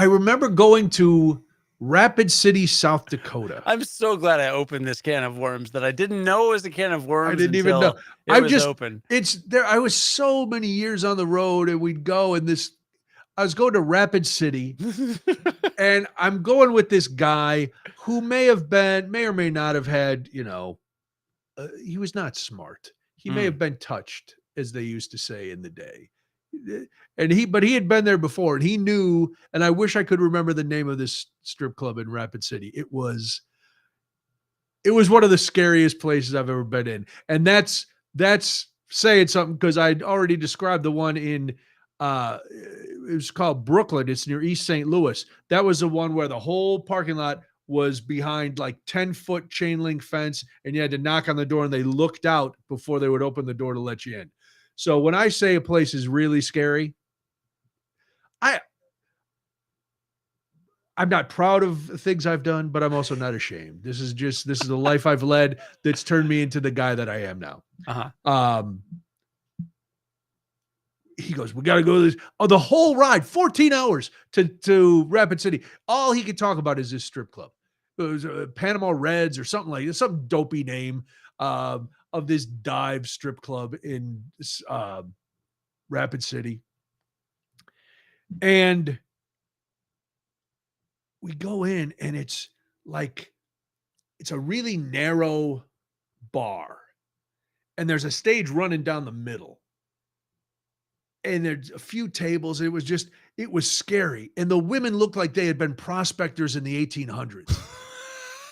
Speaker 1: remember going to Rapid City, South Dakota.
Speaker 2: I'm so glad I opened this can of worms that I didn't know it was a can of worms.
Speaker 1: I didn't even know.
Speaker 2: It was open.
Speaker 1: It's there. I was so many years on the road, and we'd go I was going to Rapid City, and I'm going with this guy who may or may not have had, he was not smart. He may have been touched, as they used to say in the day. But he had been there before, and he knew, and I wish I could remember the name of this strip club in Rapid City. It was one of the scariest places I've ever been in. And that's saying something, because I'd already described the one in it was called Brooklyn. It's near East St. Louis. That was the one where the whole parking lot was behind like 10-foot chain link fence, and you had to knock on the door, and they looked out before they would open the door to let you in. So when I say a place is really scary, I'm not proud of things I've done, but I'm also not ashamed. This is the life I've led that's turned me into the guy that I am now. he goes, we got to go to this. Oh, the whole ride, 14 hours to Rapid City. All he could talk about is this strip club. It was Panama Reds or something like this, some dopey name of this dive strip club in Rapid City. And we go in, and it's like, it's a really narrow bar, and there's a stage running down the middle, and there's a few tables. It was scary. And the women looked like they had been prospectors in the 1800s.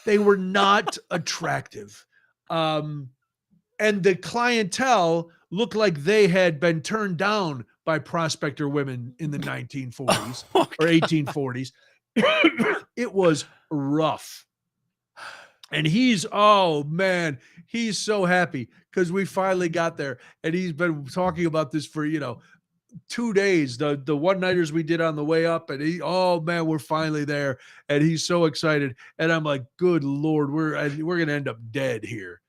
Speaker 1: They were not attractive. And the clientele looked like they had been turned down by prospector women in the 1940s or 1840s. It was rough. And he's so happy because we finally got there, and he's been talking about this for 2 days, the one-nighters we did on the way up, and we're finally there, and he's so excited. And I'm like, good Lord, we're gonna end up dead here.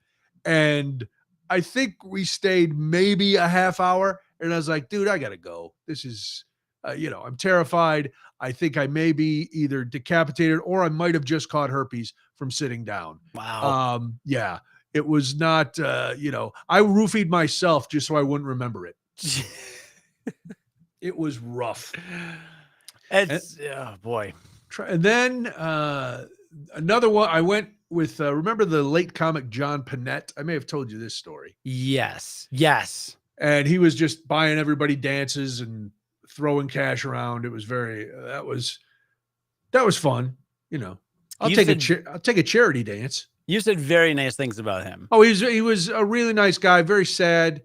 Speaker 1: And I think we stayed maybe a half hour, and I was like, dude, I gotta go. This is I'm terrified. I think I may be either decapitated, or I might have just caught herpes from sitting down.
Speaker 2: Wow.
Speaker 1: Yeah, it was not, I roofied myself just so I wouldn't remember it. It was rough.
Speaker 2: Oh boy.
Speaker 1: And then another one, I went with, remember the late comic John Panette? I may have told you this story.
Speaker 2: Yes.
Speaker 1: And he was just buying everybody dances and throwing cash around. It was that was fun. I'll take a charity dance.
Speaker 2: You said very nice things about him.
Speaker 1: Oh, he was a really nice guy. Very sad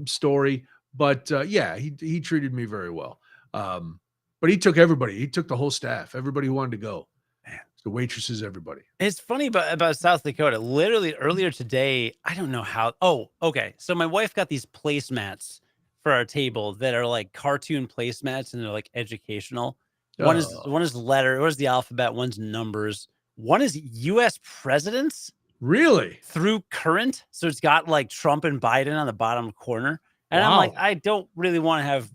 Speaker 1: story, but he treated me very well. But he took everybody. He took the whole staff. Everybody who wanted to go. Man, the waitresses, everybody.
Speaker 2: It's funny about South Dakota. Literally earlier today, I don't know how. Oh, okay. So my wife got these placemats for our table that are like cartoon placemats, and they're like educational. One is letter, one's the alphabet, one's numbers. One is U.S. presidents.
Speaker 1: Really?
Speaker 2: Through current. So it's got like Trump and Biden on the bottom corner. And I'm like, I don't really want to have,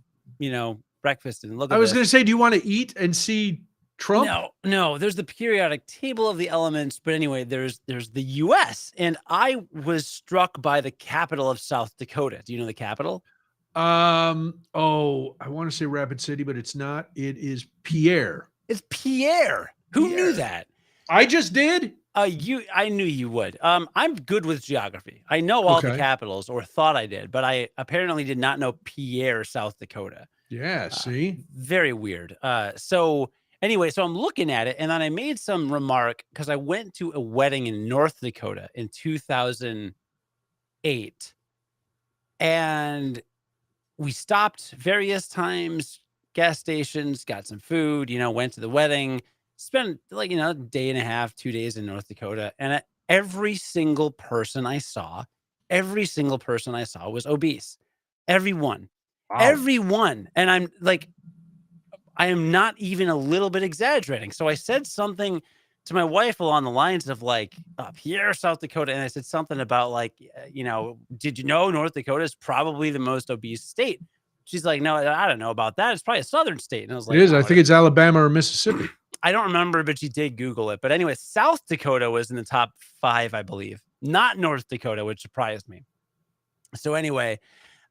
Speaker 2: breakfast and look at
Speaker 1: I was going to say, do you want to eat and see Trump?
Speaker 2: No, there's the periodic table of the elements. But anyway, there's the U.S. And I was struck by the capital of South Dakota. Do you know the capital?
Speaker 1: I want to say Rapid City, but it's not. It is Pierre.
Speaker 2: It's Pierre. Who knew that?
Speaker 1: I just did.
Speaker 2: I knew you would. I'm good with geography. I know all the capitals, or thought I did, but I apparently did not know Pierre, South Dakota.
Speaker 1: Yeah, see?
Speaker 2: Very weird. So anyway, so I'm looking at it, and then I made some remark because I went to a wedding in North Dakota in 2008, and we stopped various times, gas stations, got some food, went to the wedding. Spent a day and a half, 2 days in North Dakota. And every single person I saw was obese. Everyone. Wow. Everyone. And I'm like, I am not even a little bit exaggerating. So I said something to my wife along the lines of like, Pierre, South Dakota. And I said something about like, did you know North Dakota is probably the most obese state? She's like, no, I don't know about that. It's probably a southern state. And I was like,
Speaker 1: it is. I think it's Alabama or Mississippi.
Speaker 2: I don't remember, but she did Google it. But anyway, South Dakota was in the top 5, I believe, not North Dakota, which surprised me. So anyway,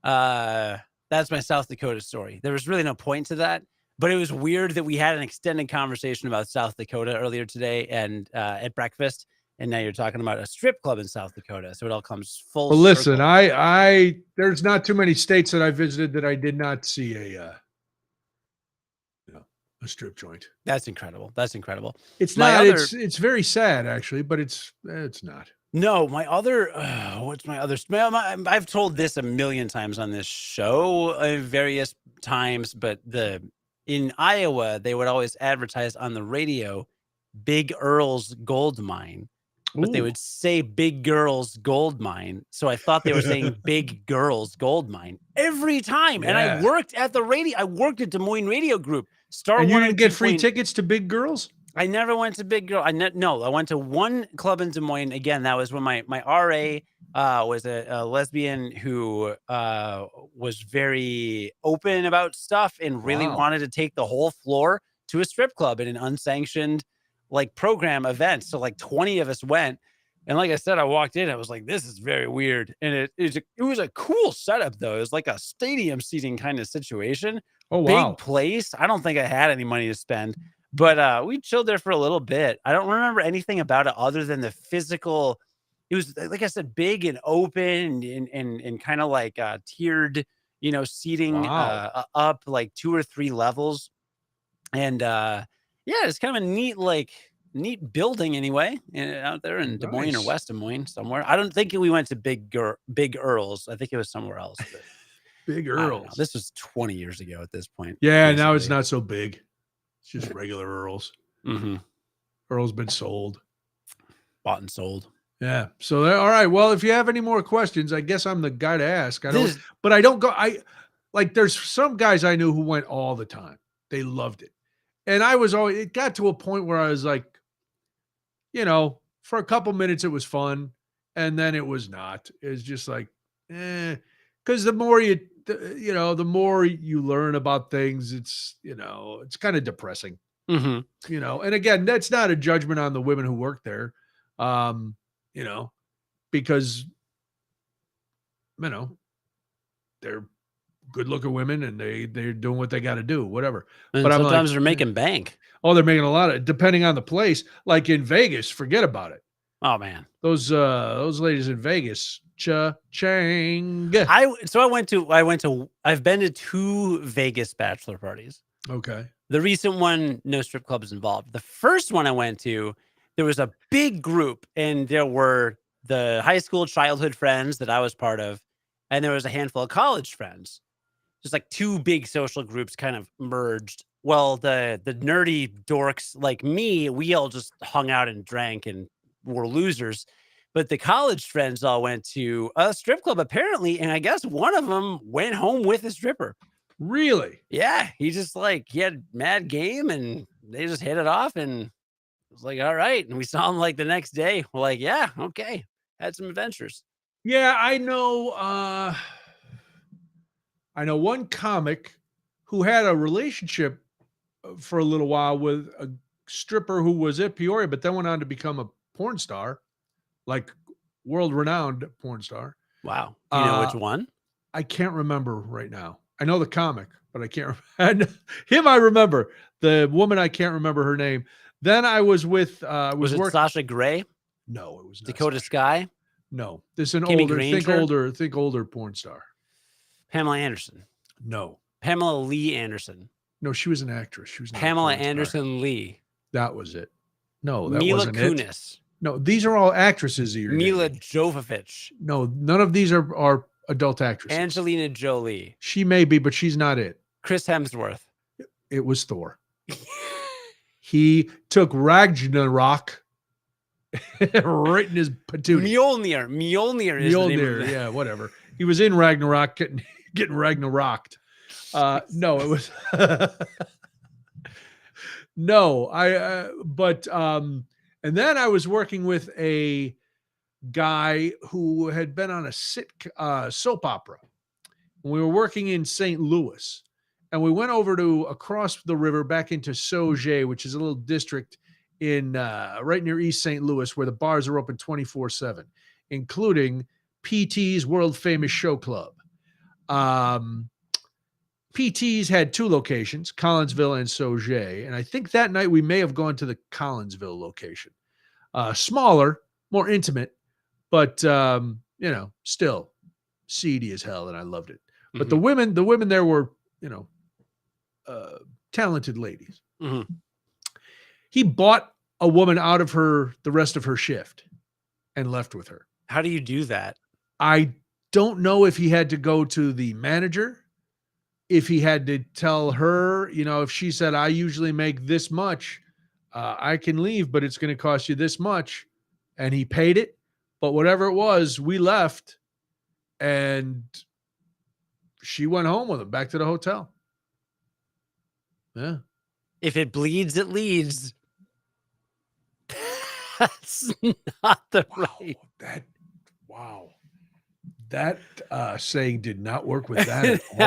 Speaker 2: that's my South Dakota story. There was really no point to that, but it was weird that we had an extended conversation about South Dakota earlier today and at breakfast. And now you're talking about a strip club in South Dakota. So it all comes full circle.
Speaker 1: Listen, I there's not too many states that I visited that I did not see a strip joint.
Speaker 2: That's incredible.
Speaker 1: It's not. It's very sad, actually, but it's not.
Speaker 2: No, my other. What's my other? I've told this a million times on this show, various times. But in Iowa, they would always advertise on the radio, Big Earl's Gold Mine, but they would say Big Girl's Gold Mine. So I thought they were saying Big Girl's Gold Mine every time. Yeah. And I worked at the radio. I worked at Des Moines Radio Group.
Speaker 1: And you didn't get free tickets to Big Girls?
Speaker 2: I never went to Big Girl. I went to one club in Des Moines. Again, that was when my RA was a lesbian who was very open about stuff and really wanted to take the whole floor to a strip club in an unsanctioned like program event. So like 20 of us went. And like I said, I walked in, I was like, this is very weird. And it was a cool setup though. It was like a stadium seating kind of situation.
Speaker 1: Oh, wow.
Speaker 2: Big place. I don't think I had any money to spend, but we chilled there for a little bit. I don't remember anything about it other than the physical. It was, like I said, big and open and kind of like tiered, seating up like 2 or 3 levels. And yeah, it's kind of a neat building anyway, out there in Des Moines or West Des Moines somewhere. I don't think we went to Big Earl's. I think it was somewhere else. But
Speaker 1: Big Earl's.
Speaker 2: This was 20 years ago at this point.
Speaker 1: Yeah, basically. Now it's not so big. It's just regular Earl's.
Speaker 2: Mm-hmm.
Speaker 1: Earl's been sold.
Speaker 2: Bought and sold.
Speaker 1: Yeah. So all right. Well, if you have any more questions, I guess I'm the guy to ask. But I don't go. There's some guys I knew who went all the time. They loved it. And it got to a point where I was like, for a couple minutes it was fun. And then it was not. It was just like, because the more the more you learn about things, it's kind of depressing.
Speaker 2: Mm-hmm.
Speaker 1: And again, that's not a judgment on the women who work there. Because, they're good looking women and they're doing what they got to do, whatever.
Speaker 2: And but sometimes they're making bank.
Speaker 1: Oh, they're making a lot of, depending on the place, like in Vegas, forget about it.
Speaker 2: Oh man.
Speaker 1: Those ladies in Vegas, cha-chang.
Speaker 2: I've been to 2 Vegas bachelor parties.
Speaker 1: Okay.
Speaker 2: The recent one, no strip clubs involved. The first one I went to, there was a big group, and there were the high school childhood friends that I was part of, and there was a handful of college friends. Just like 2 big social groups kind of merged. Well, the nerdy dorks like me, we all just hung out and drank and were losers. But the college friends all went to a strip club apparently, and I guess one of them went home with a stripper.
Speaker 1: Really?
Speaker 2: Yeah, he had mad game, and they just hit it off, and it was like, all right. And we saw him like the next day. We're like, yeah, okay, had some adventures.
Speaker 1: Yeah, I know one comic who had a relationship for a little while with a stripper who was at Peoria, but then went on to become a porn star, like world-renowned porn star.
Speaker 2: Wow. Do you know which one?
Speaker 1: I can't remember right now. I know the comic, but I can't remember. Him I remember. The woman, I can't remember her name. Then I was with...
Speaker 2: was it Sasha Grey?
Speaker 1: No, it was not
Speaker 2: Dakota
Speaker 1: Sasha.
Speaker 2: Sky?
Speaker 1: No. This is an
Speaker 2: Kimmy
Speaker 1: older,
Speaker 2: Granger?
Speaker 1: think older porn star.
Speaker 2: Pamela Anderson?
Speaker 1: No.
Speaker 2: Pamela Lee Anderson?
Speaker 1: No, she was an actress. She was not
Speaker 2: Pamela Anderson Lee.
Speaker 1: That was it. No, that
Speaker 2: Mila
Speaker 1: wasn't
Speaker 2: Kunis.
Speaker 1: it. No, these are all actresses.
Speaker 2: Mila Jovovich.
Speaker 1: No, none of these are adult actresses.
Speaker 2: Angelina Jolie.
Speaker 1: She may be, but she's not it.
Speaker 2: Chris Hemsworth.
Speaker 1: It was Thor. He took Ragnarok right in his patootie.
Speaker 2: Mjolnir is the name of it.
Speaker 1: Yeah, whatever. He was in Ragnarok getting Ragnaroked. No, it was no. And then I was working with a guy who had been on a soap opera. We were working in St. Louis, and we went over to across the river back into Sauget, which is a little district in right near East St. Louis, where the bars are open 24/7, including PT's world famous show club. PT's had 2 locations, Collinsville and Sauget, and I think that night we may have gone to the Collinsville location. Smaller, more intimate, but still seedy as hell, and I loved it. Mm-hmm. But the women there were, talented ladies.
Speaker 2: Mm-hmm.
Speaker 1: He bought a woman out of the rest of her shift and left with her.
Speaker 2: How do you do that?
Speaker 1: I don't know if he had to go to the manager, if he had to tell her, if she said, I usually make this much, I can leave, but it's going to cost you this much. And he paid it. But whatever it was, we left, and she went home with him back to the hotel. Yeah.
Speaker 2: If it bleeds, it leads. That's not the right.
Speaker 1: Wow. That saying did not work with that at all.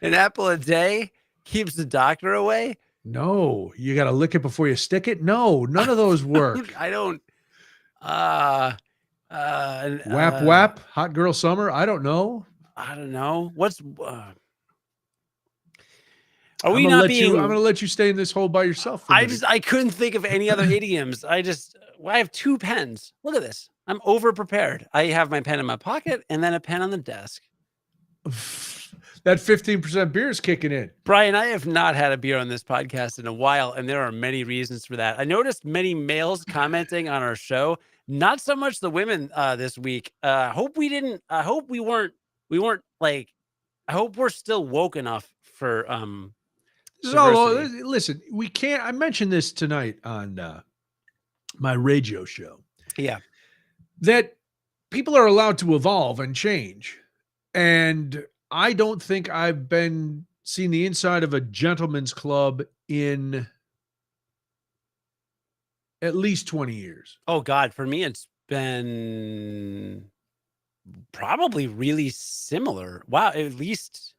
Speaker 2: An apple a day keeps the doctor away.
Speaker 1: No, you got to lick it before you stick it. No, none of those work.
Speaker 2: I don't.
Speaker 1: Whap whap, hot girl summer. I don't know.
Speaker 2: I don't know. What's Are
Speaker 1: I'm
Speaker 2: we
Speaker 1: gonna
Speaker 2: not
Speaker 1: let
Speaker 2: being?
Speaker 1: I'm gonna let you stay in this hole by yourself. For a minute.
Speaker 2: I couldn't think of any other idioms. I have 2 pens. Look at this. I'm over prepared. I have my pen in my pocket and then a pen on the desk.
Speaker 1: That 15% beer is kicking in.
Speaker 2: Brian, I have not had a beer on this podcast in a while, and there are many reasons for that. I noticed many males commenting on our show, not so much the women this week. I hope we weren't like, I hope we're still woke enough for
Speaker 1: This is all, listen, we can't. I mentioned this tonight on my radio show.
Speaker 2: Yeah,
Speaker 1: that people are allowed to evolve and change, and I don't think I've seen the inside of a gentleman's club in at least 20 years.
Speaker 2: Oh God, for me it's been probably really similar. Wow, at least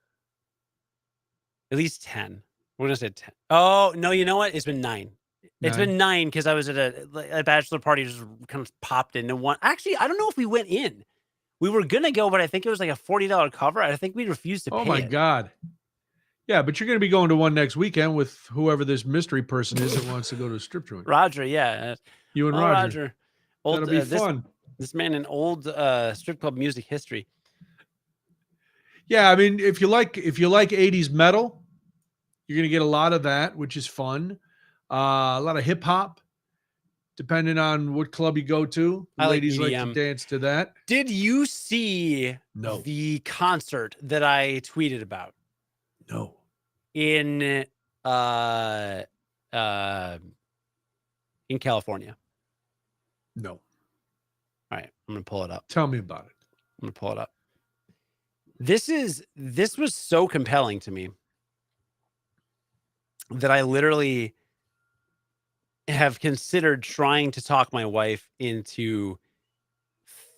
Speaker 2: 10. We're gonna say 10. Oh no, you know what? It's been 9. It's been 9 because I was at a bachelor party, just kind of popped into one. Actually, I don't know if we went in. We were gonna go, but I think it was like a $40 cover. I think we refused to pay.
Speaker 1: Oh my God. Yeah, but you're going to be going to one next weekend with whoever this mystery person is that wants to go to a strip joint.
Speaker 2: Roger, yeah.
Speaker 1: You and Roger.
Speaker 2: Old,
Speaker 1: That'll be fun.
Speaker 2: This man in old strip club music history.
Speaker 1: Yeah, I mean, if you like 80s metal, you're going to get a lot of that, which is fun. A lot of hip hop, depending on what club you go to. The ladies like to dance to that.
Speaker 2: Did you see the concert that I tweeted about?
Speaker 1: No.
Speaker 2: In California?
Speaker 1: No.
Speaker 2: All right, I'm gonna pull it up.
Speaker 1: Tell me about it.
Speaker 2: I'm gonna pull it up. This was so compelling to me that I literally have considered trying to talk my wife into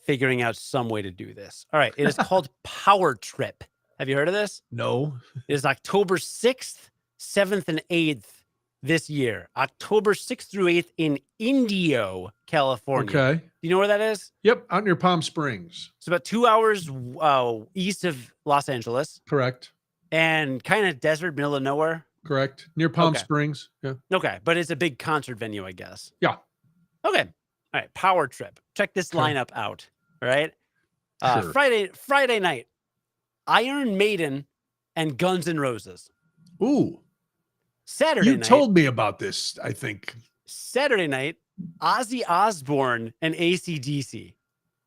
Speaker 2: figuring out some way to do this. All right, it is called Power Trip. Have you heard of this?
Speaker 1: No.
Speaker 2: It is October 6th, 7th, and 8th this year. October 6th through 8th in Indio, California.
Speaker 1: Okay.
Speaker 2: Do you know where that is?
Speaker 1: Yep, out near Palm Springs.
Speaker 2: It's about 2 hours east of Los Angeles.
Speaker 1: Correct.
Speaker 2: And kind of desert, middle of nowhere.
Speaker 1: Correct. Near Palm Springs. Yeah.
Speaker 2: Okay, but it's a big concert venue, I guess.
Speaker 1: Yeah.
Speaker 2: Okay. All right, Power Trip. Check this lineup out. All right.
Speaker 1: Sure.
Speaker 2: Friday night. Iron Maiden and Guns N' Roses.
Speaker 1: Ooh.
Speaker 2: Saturday night.
Speaker 1: You told me about this, I think.
Speaker 2: Saturday night, Ozzy Osbourne and AC/DC.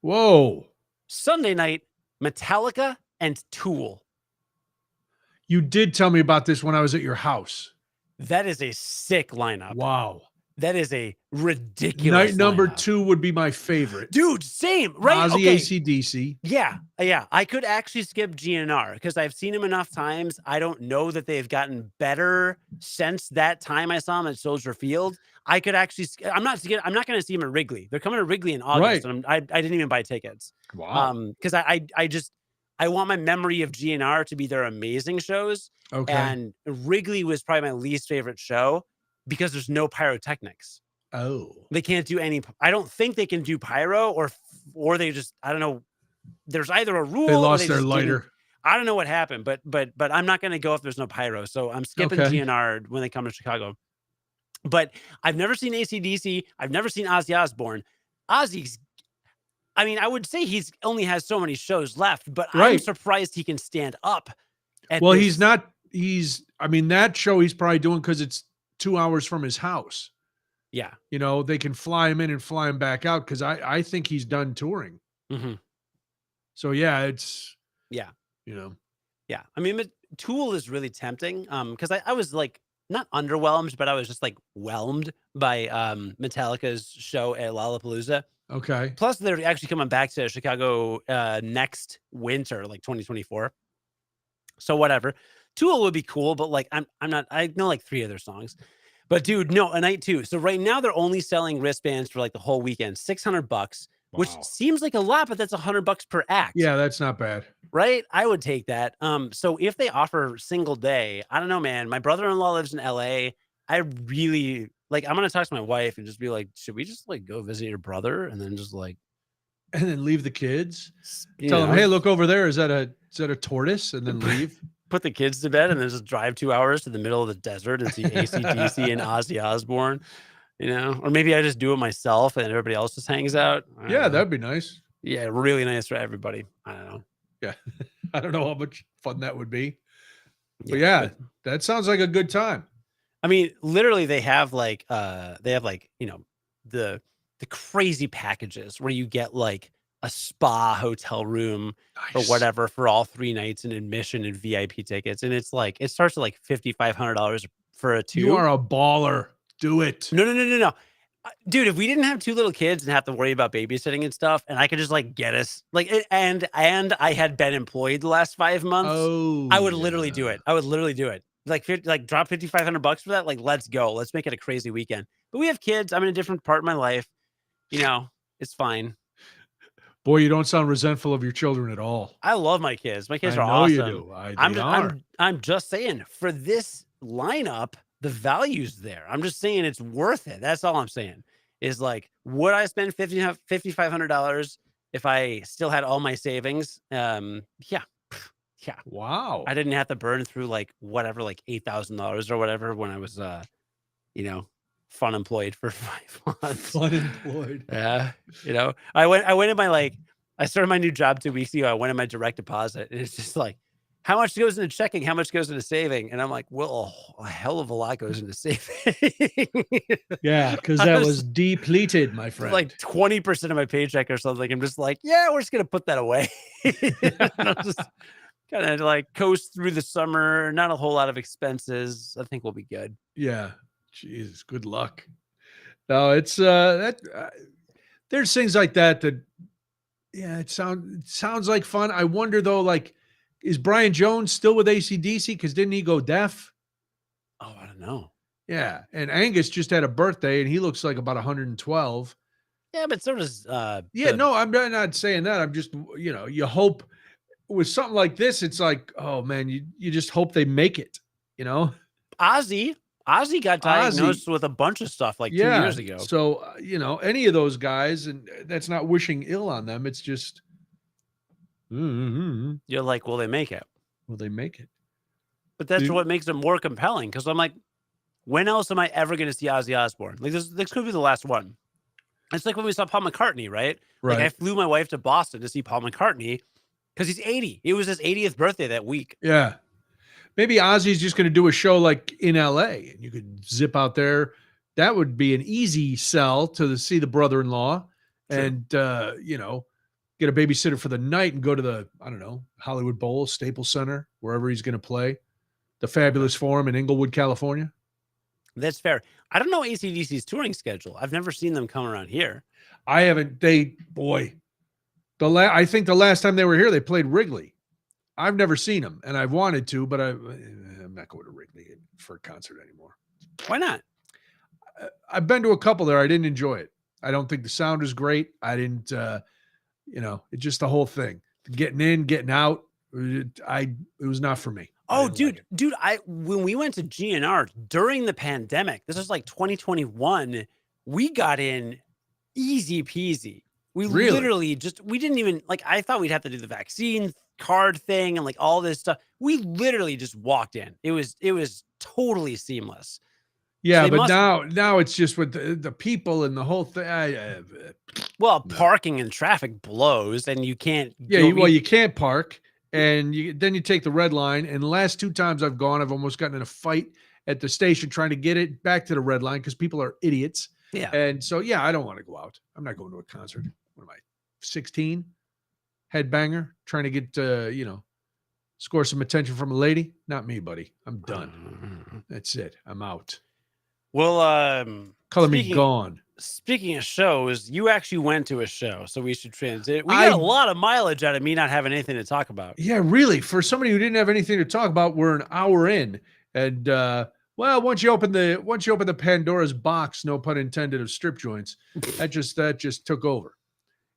Speaker 1: Whoa.
Speaker 2: Sunday night, Metallica and Tool.
Speaker 1: You did tell me about this when I was at your house.
Speaker 2: That is a sick lineup.
Speaker 1: Wow.
Speaker 2: That is a ridiculous
Speaker 1: night number
Speaker 2: lineup.
Speaker 1: 2 would be my favorite.
Speaker 2: Dude, same, right?
Speaker 1: Ozzy, AC/DC.
Speaker 2: Yeah. I could actually skip GNR because I've seen him enough times. I don't know that they've gotten better since that time I saw him at Soldier Field. I could actually, I'm not going to see him at Wrigley. They're coming to Wrigley in August, and I didn't even buy tickets.
Speaker 1: Wow.
Speaker 2: Because I want my memory of GNR to be their amazing shows.
Speaker 1: Okay.
Speaker 2: And Wrigley was probably my least favorite show because there's no pyrotechnics.
Speaker 1: Oh.
Speaker 2: They can't do any. I don't think they can do pyro, or they just, I don't know. There's either a rule.
Speaker 1: They lost their lighter.
Speaker 2: I don't know what happened, but I'm not going to go if there's no pyro. So I'm skipping GNR when they come to Chicago. But I've never seen AC/DC. I've never seen Ozzy Osbourne. Ozzy's, I mean, I would say he's only has so many shows left, but I'm surprised he can stand up.
Speaker 1: He's not. I mean, that show he's probably doing because it's 2 hours from his house.
Speaker 2: Yeah.
Speaker 1: You know, they can fly him in and fly him back out because I think he's done touring.
Speaker 2: Mm-hmm.
Speaker 1: So, yeah, it's.
Speaker 2: Yeah.
Speaker 1: You know.
Speaker 2: Yeah. I mean, Tool is really tempting because I was like, not underwhelmed, but I was just like whelmed by Metallica's show at Lollapalooza.
Speaker 1: Okay.
Speaker 2: Plus, they're actually coming back to Chicago next winter, like 2024. So whatever. Tool would be cool, but like I'm not. I know like 3 other songs, but dude, no, a night 2. So right now they're only selling wristbands for like the whole weekend, $600. which seems like a lot, but that's $100 per act.
Speaker 1: Yeah, that's not bad.
Speaker 2: Right? I would take that. So if they offer single day, I don't know, man. My brother-in-law lives in LA. I really like, I'm gonna talk to my wife and just be like, should we just like go visit your brother and then just like,
Speaker 1: And then leave the kids.
Speaker 2: you
Speaker 1: Tell them,
Speaker 2: know,
Speaker 1: hey, look over there. Is that a tortoise? And then leave.
Speaker 2: put the kids to bed and then just drive 2 hours to the middle of the desert and see AC/DC and Ozzy Osbourne, or maybe I just do it myself and everybody else just hangs out. I don't
Speaker 1: Yeah,
Speaker 2: know.
Speaker 1: that'd be nice.
Speaker 2: Yeah, really nice for everybody. I don't know.
Speaker 1: Yeah. I don't know how much fun that would be. But yeah, that sounds like a good time.
Speaker 2: I mean, literally they have like the crazy packages where you get like a spa hotel room or
Speaker 1: Nice.
Speaker 2: whatever for all 3 nights and admission and VIP tickets. And it's like, it starts at like $5,500 for a 2.
Speaker 1: You are a baller. Do it.
Speaker 2: No. Dude, if we didn't have 2 little kids and have to worry about babysitting and stuff, and I could just like get us like, and I had been employed the last 5 months, I would literally do it. I would literally do it. Like drop $5,500 for that. Like, let's go. Let's make it a crazy weekend. But we have kids. I'm in a different part of my life. It's fine.
Speaker 1: Boy, you don't sound resentful of your children at all.
Speaker 2: I love my kids. My kids
Speaker 1: I
Speaker 2: are
Speaker 1: know
Speaker 2: awesome.
Speaker 1: you do.
Speaker 2: I'm just saying, for this lineup, the value's there. I'm just saying it's worth it. That's all I'm saying. Is like, would I spend $5,500 if I still had all my savings? Yeah.
Speaker 1: Wow.
Speaker 2: I didn't have to burn through like whatever, like $8,000 or whatever when I was, fun employed for 5 months.
Speaker 1: Fun employed.
Speaker 2: Yeah. I went in my I started my new job 2 weeks ago. I went in my direct deposit and it's just like, how much goes into checking? How much goes into saving? And I'm like, well, a hell of a lot goes into saving.
Speaker 1: Yeah, because that was depleted, my friend.
Speaker 2: Like 20% of my paycheck or something. I'm just like, yeah, we're just gonna put that away. I'll just kind of like coast through the summer. Not a whole lot of expenses. I think we'll be good.
Speaker 1: Yeah. Jesus, good luck. No, it's there's things like that yeah, it sounds like fun. I wonder though, like, is Brian Jones still with AC/DC? Because didn't he go deaf?
Speaker 2: Oh, I don't know.
Speaker 1: Yeah, and Angus just had a birthday, and he looks like about 112.
Speaker 2: Yeah, but so does
Speaker 1: no, I'm not saying that. I'm just, you hope with something like this, it's like, oh man, you just hope they make it.
Speaker 2: Ozzy got diagnosed with a bunch of stuff like 2 years ago.
Speaker 1: So, any of those guys, and that's not wishing ill on them. It's just,
Speaker 2: you're like, will they make it?
Speaker 1: Will they make it?
Speaker 2: But that's what makes it more compelling. Because I'm like, when else am I ever going to see Ozzy Osbourne? Like this could be the last one. It's like when we saw Paul McCartney, right? Like I flew my wife to Boston to see Paul McCartney because he's 80. It was his 80th birthday that week.
Speaker 1: Yeah. Maybe Ozzy's just going to do a show like in LA and you could zip out there. That would be an easy sell to see the brother-in-law and, get a babysitter for the night and go to the, I don't know, Hollywood Bowl, Staples Center, wherever he's going to play. The Fabulous Forum in Inglewood, California.
Speaker 2: That's fair. I don't know AC/DC's touring schedule. I've never seen them come around here.
Speaker 1: I haven't. I think the last time they were here, they played Wrigley. I've never seen them, and I've wanted to, but I'm not going to Wrigley for a concert anymore.
Speaker 2: Why not?
Speaker 1: I've been to a couple there. I didn't enjoy it. I don't think the sound is great. I didn't, it's just the whole thing. Getting in, getting out. It was not for me.
Speaker 2: Oh, dude, when we went to GNR during the pandemic, this was like 2021, we got in easy peasy. We literally we didn't even I thought we'd have to do the vaccine card thing and like all this stuff. We literally just walked in. It was totally seamless.
Speaker 1: Yeah, so but now it's just with the people and the whole thing.
Speaker 2: Parking and traffic blows and you can't.
Speaker 1: Yeah, you can't park. And then you take the red line. And the last 2 times I've gone, I've almost gotten in a fight at the station trying to get it back to the red line because people are idiots.
Speaker 2: Yeah.
Speaker 1: And so, I don't want to go out. I'm not going to a concert. What am I, 16? Headbanger? Trying to get, score some attention from a lady? Not me, buddy. I'm done. That's it. I'm out.
Speaker 2: Well,
Speaker 1: color me gone.
Speaker 2: Speaking of shows, you actually went to a show, so we should transit. We got a lot of mileage out of me not having anything to talk about.
Speaker 1: Yeah, really. For somebody who didn't have anything to talk about, we're an hour in, and once you open the Pandora's box, no pun intended, of strip joints, that just took over.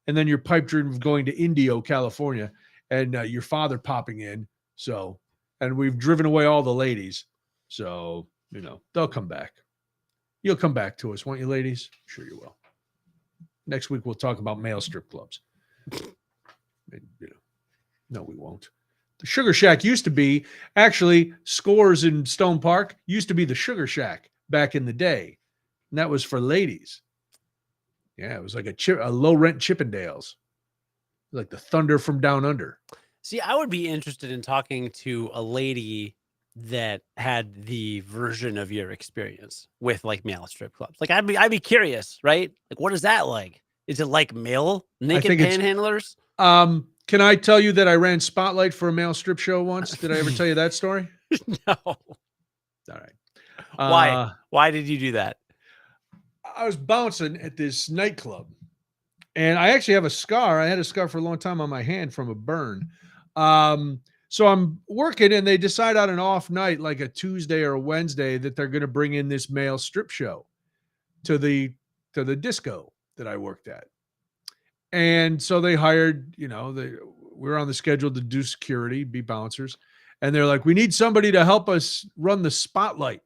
Speaker 1: and then your pipe dream of going to Indio, California, and your father popping in. So, and we've driven away all the ladies. So, they'll come back. You'll come back to us, won't you, ladies? Sure you will. Next week, we'll talk about male strip clubs. No, we won't. The Sugar Shack used to be, actually, Scores in Stone Park used to be the Sugar Shack back in the day. And that was for ladies. Yeah, it was like a low-rent Chippendales. Like the Thunder from Down Under.
Speaker 2: See, I would be interested in talking to a lady that had the version of your experience with like male strip clubs. Like I'd be curious, right? Like, what is that like? Is it like male naked panhandlers?
Speaker 1: Can I tell you that I ran Spotlight for a male strip show once? Did I ever tell you that story?
Speaker 2: No.
Speaker 1: All right.
Speaker 2: Why? Why did you do that? I
Speaker 1: was bouncing at this nightclub, and I actually have a scar. I had a scar for a long time on my hand from a burn. So I'm working, and they decide on an off night, like a Tuesday or a Wednesday, that they're going to bring in this male strip show to the disco that I worked at. And so they hired, we were on the schedule to do security, be bouncers. And they're like, we need somebody to help us run the spotlight.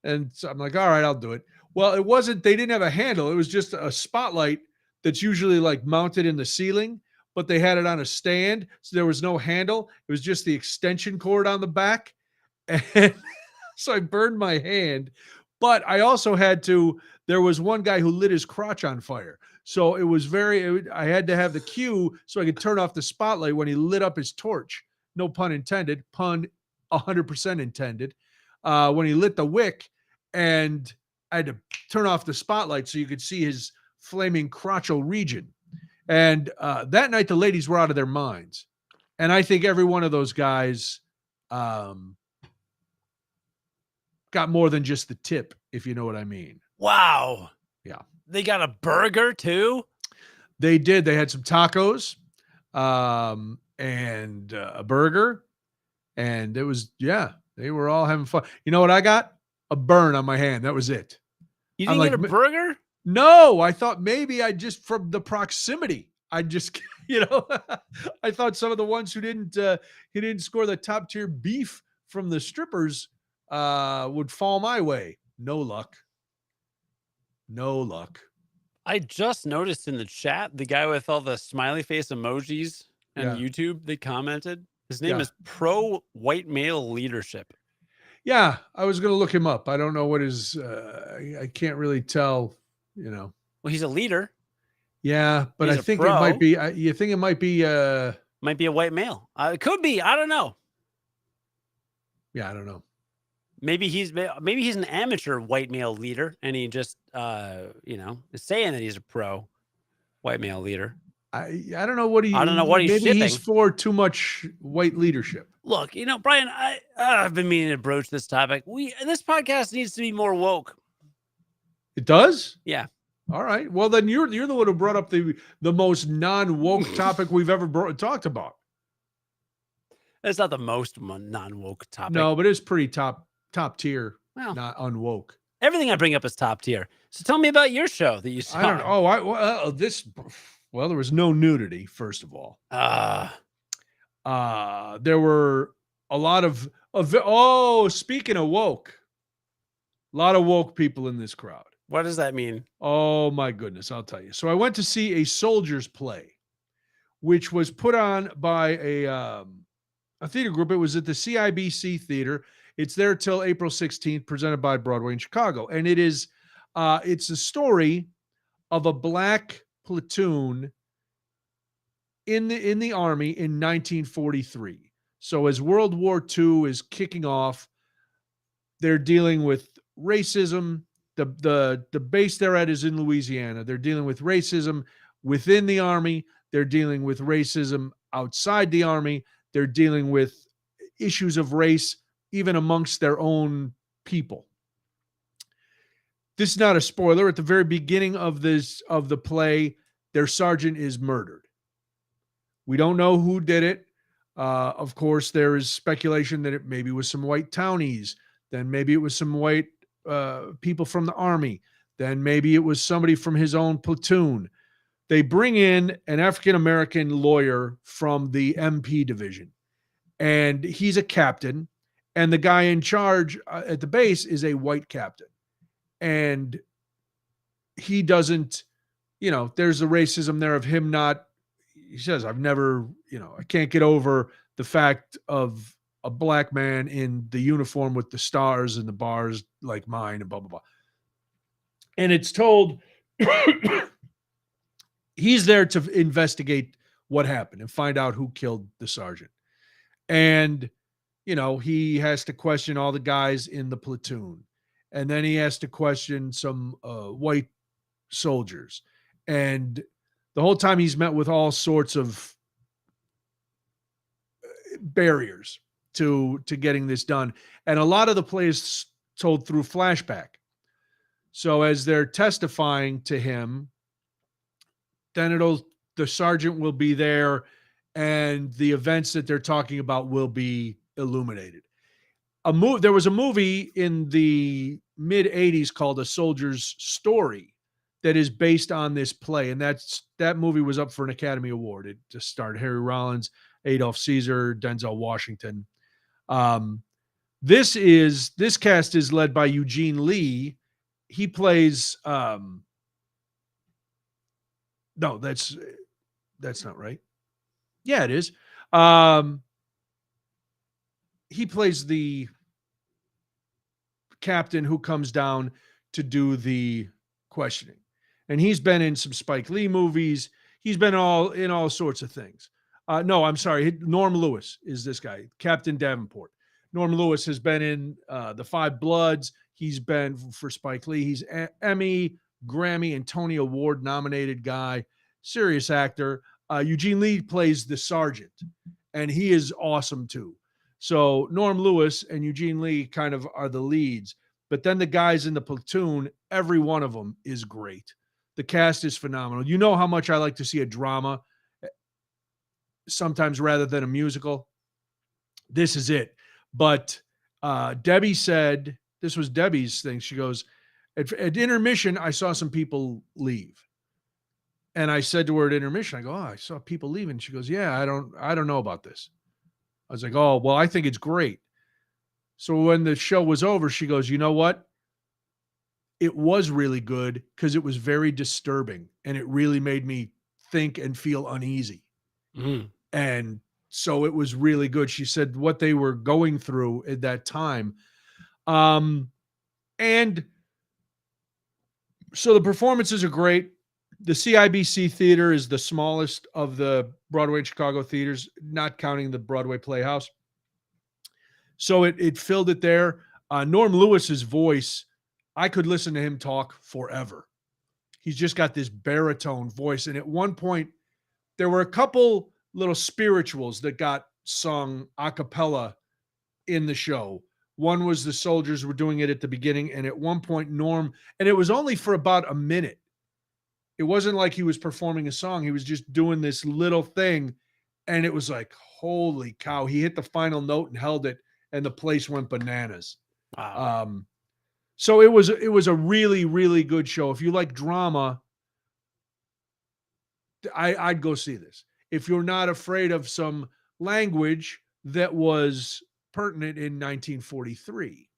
Speaker 1: And so I'm like, all right, I'll do it. Well, they didn't have a handle. It was just a spotlight that's usually like mounted in the ceiling, but they had it on a stand. So there was no handle. It was just the extension cord on the back. And so I burned my hand, but I also there was one guy who lit his crotch on fire. So it was I had to have the cue so I could turn off the spotlight when he lit up his torch. No pun intended, pun 100% intended. When he lit the wick, and I had to turn off the spotlight so you could see his flaming crotchal region. And that night, the ladies were out of their minds. And I think every one of those guys got more than just the tip, if you know what I mean.
Speaker 2: Wow.
Speaker 1: Yeah.
Speaker 2: They got a burger too?
Speaker 1: They did. They had some tacos and a burger. And it was, they were all having fun. You know what I got? A burn on my hand. That was it.
Speaker 2: You didn't get a burger?
Speaker 1: No, I thought maybe from the proximity, I thought some of the ones who didn't score the top tier beef from the strippers would fall my way. No luck.
Speaker 2: I just noticed in the chat, the guy with all the smiley face emojis and YouTube, they commented. His name is Pro White Male Leadership.
Speaker 1: Yeah, I was going to look him up. I don't know what his, I can't really tell, Well,
Speaker 2: he's a leader.
Speaker 1: Yeah, but I think it might be, you think it might be,
Speaker 2: might be a white male. It could be. I don't know.
Speaker 1: Yeah, I don't know.
Speaker 2: Maybe he's an amateur white male leader, and he just, is saying that he's a pro white male leader.
Speaker 1: I don't know what he's
Speaker 2: maybe
Speaker 1: shipping. He's for too much white leadership.
Speaker 2: Look, Brian, I've been meaning to broach this topic. This podcast needs to be more woke.
Speaker 1: It does?
Speaker 2: Yeah.
Speaker 1: All right. Well, then you're the one who brought up the most non-woke topic we've ever talked about.
Speaker 2: It's not the most non-woke topic.
Speaker 1: No, but it's pretty top tier.
Speaker 2: Well,
Speaker 1: not unwoke.
Speaker 2: Everything I bring up is top tier. So tell me about your show that you saw.
Speaker 1: I don't know. Well, there was no nudity, first of all. There were a lot of speaking of woke, a lot of woke people in this crowd.
Speaker 2: What does that mean?
Speaker 1: Oh my goodness, I'll tell you. So I went to see a Soldiers play, which was put on by a theater group. It was at the CIBC Theater. It's there till April 16th, presented by Broadway in Chicago. And it's a story of a black platoon in the Army in 1943. So as World War II is kicking off, they're dealing with racism. The base they're at is in Louisiana. They're dealing with racism within the Army. They're dealing with racism outside the Army. They're dealing with issues of race even amongst their own people. This is not a spoiler. At the very beginning of the play, their sergeant is murdered. We don't know who did it. Of course, there is speculation that it maybe was some white townies. Then maybe it was some white people from the Army. Then maybe it was somebody from his own platoon. They bring in an African-American lawyer from the MP division, and he's a captain, and the guy in charge at the base is a white captain. And he doesn't, there's the racism there of him not, he says, I've never, I can't get over the fact of a black man in the uniform with the stars and the bars like mine and blah, blah, blah. And it's told he's there to investigate what happened and find out who killed the sergeant. And, he has to question all the guys in the platoon. And then he has to question some white soldiers. And the whole time he's met with all sorts of barriers to getting this done. And a lot of the play is told through flashback. So as they're testifying to him, then the sergeant will be there and the events that they're talking about will be illuminated. There was a movie in the mid 80s called A Soldier's Story that is based on this play. And that movie was up for an Academy Award. It just starred Harry Rollins, Adolph Caesar, Denzel Washington. This cast is led by Eugene Lee. He plays, no, that's not right. Yeah, it is. He plays the captain who comes down to do the questioning. And he's been in some Spike Lee movies. He's been in all sorts of things. No, I'm sorry. Norm Lewis is this guy, Captain Davenport. Norm Lewis has been in The Five Bloods. He's been for Spike Lee. He's Emmy, Grammy, and Tony Award nominated guy, serious actor. Eugene Lee plays the sergeant, and he is awesome too. So Norm Lewis and Eugene Lee kind of are the leads. But then the guys in the platoon, every one of them is great. The cast is phenomenal. You know how much I like to see a drama sometimes rather than a musical. This is it. But Debbie said, this was Debbie's thing. She goes, at intermission, I saw some people leave. And I said to her at intermission, I go, I saw people leaving. She goes, yeah, I don't know about this. I was like, oh, well, I think it's great. So when the show was over, she goes, you know what? It was really good because it was very disturbing and it really made me think and feel uneasy.
Speaker 2: Mm.
Speaker 1: And so it was really good. She said what they were going through at that time. And so the performances are great. The CIBC Theater is the smallest of the Broadway and Chicago theaters, not counting the Broadway Playhouse. So it filled it there. Norm Lewis's voice, I could listen to him talk forever. He's just got this baritone voice. And at one point, there were a couple little spirituals that got sung a cappella in the show. One was the soldiers were doing it at the beginning. And at one point, Norm, and it was only for about a minute. It wasn't like he was performing a song. He was just doing this little thing. And it was like, holy cow. He hit the final note and held it. And the place went bananas.
Speaker 2: Wow.
Speaker 1: So it was a really, really good show. If you like drama, I'd go see this. If you're not afraid of some language that was pertinent in 1943.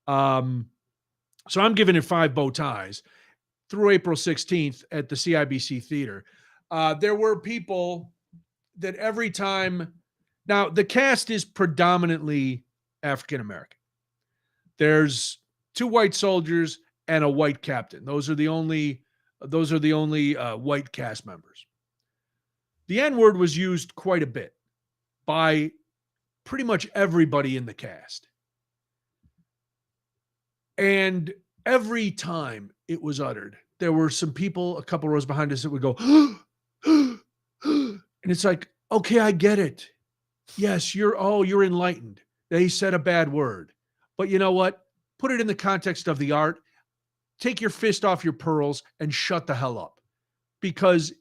Speaker 1: So I'm giving it 5 bow ties through April 16th at the CIBC Theater. There were people that every time, now the cast is predominantly African-American. There's 2 white soldiers and a white captain. Those are the only white cast members. The N-word was used quite a bit by pretty much everybody in the cast. And every time it was uttered, there were some people a couple rows behind us that would go, and it's like, okay, I get it. Yes, you're enlightened. They said a bad word. But you know what? Put it in the context of the art. Take your fist off your pearls and shut the hell up. Because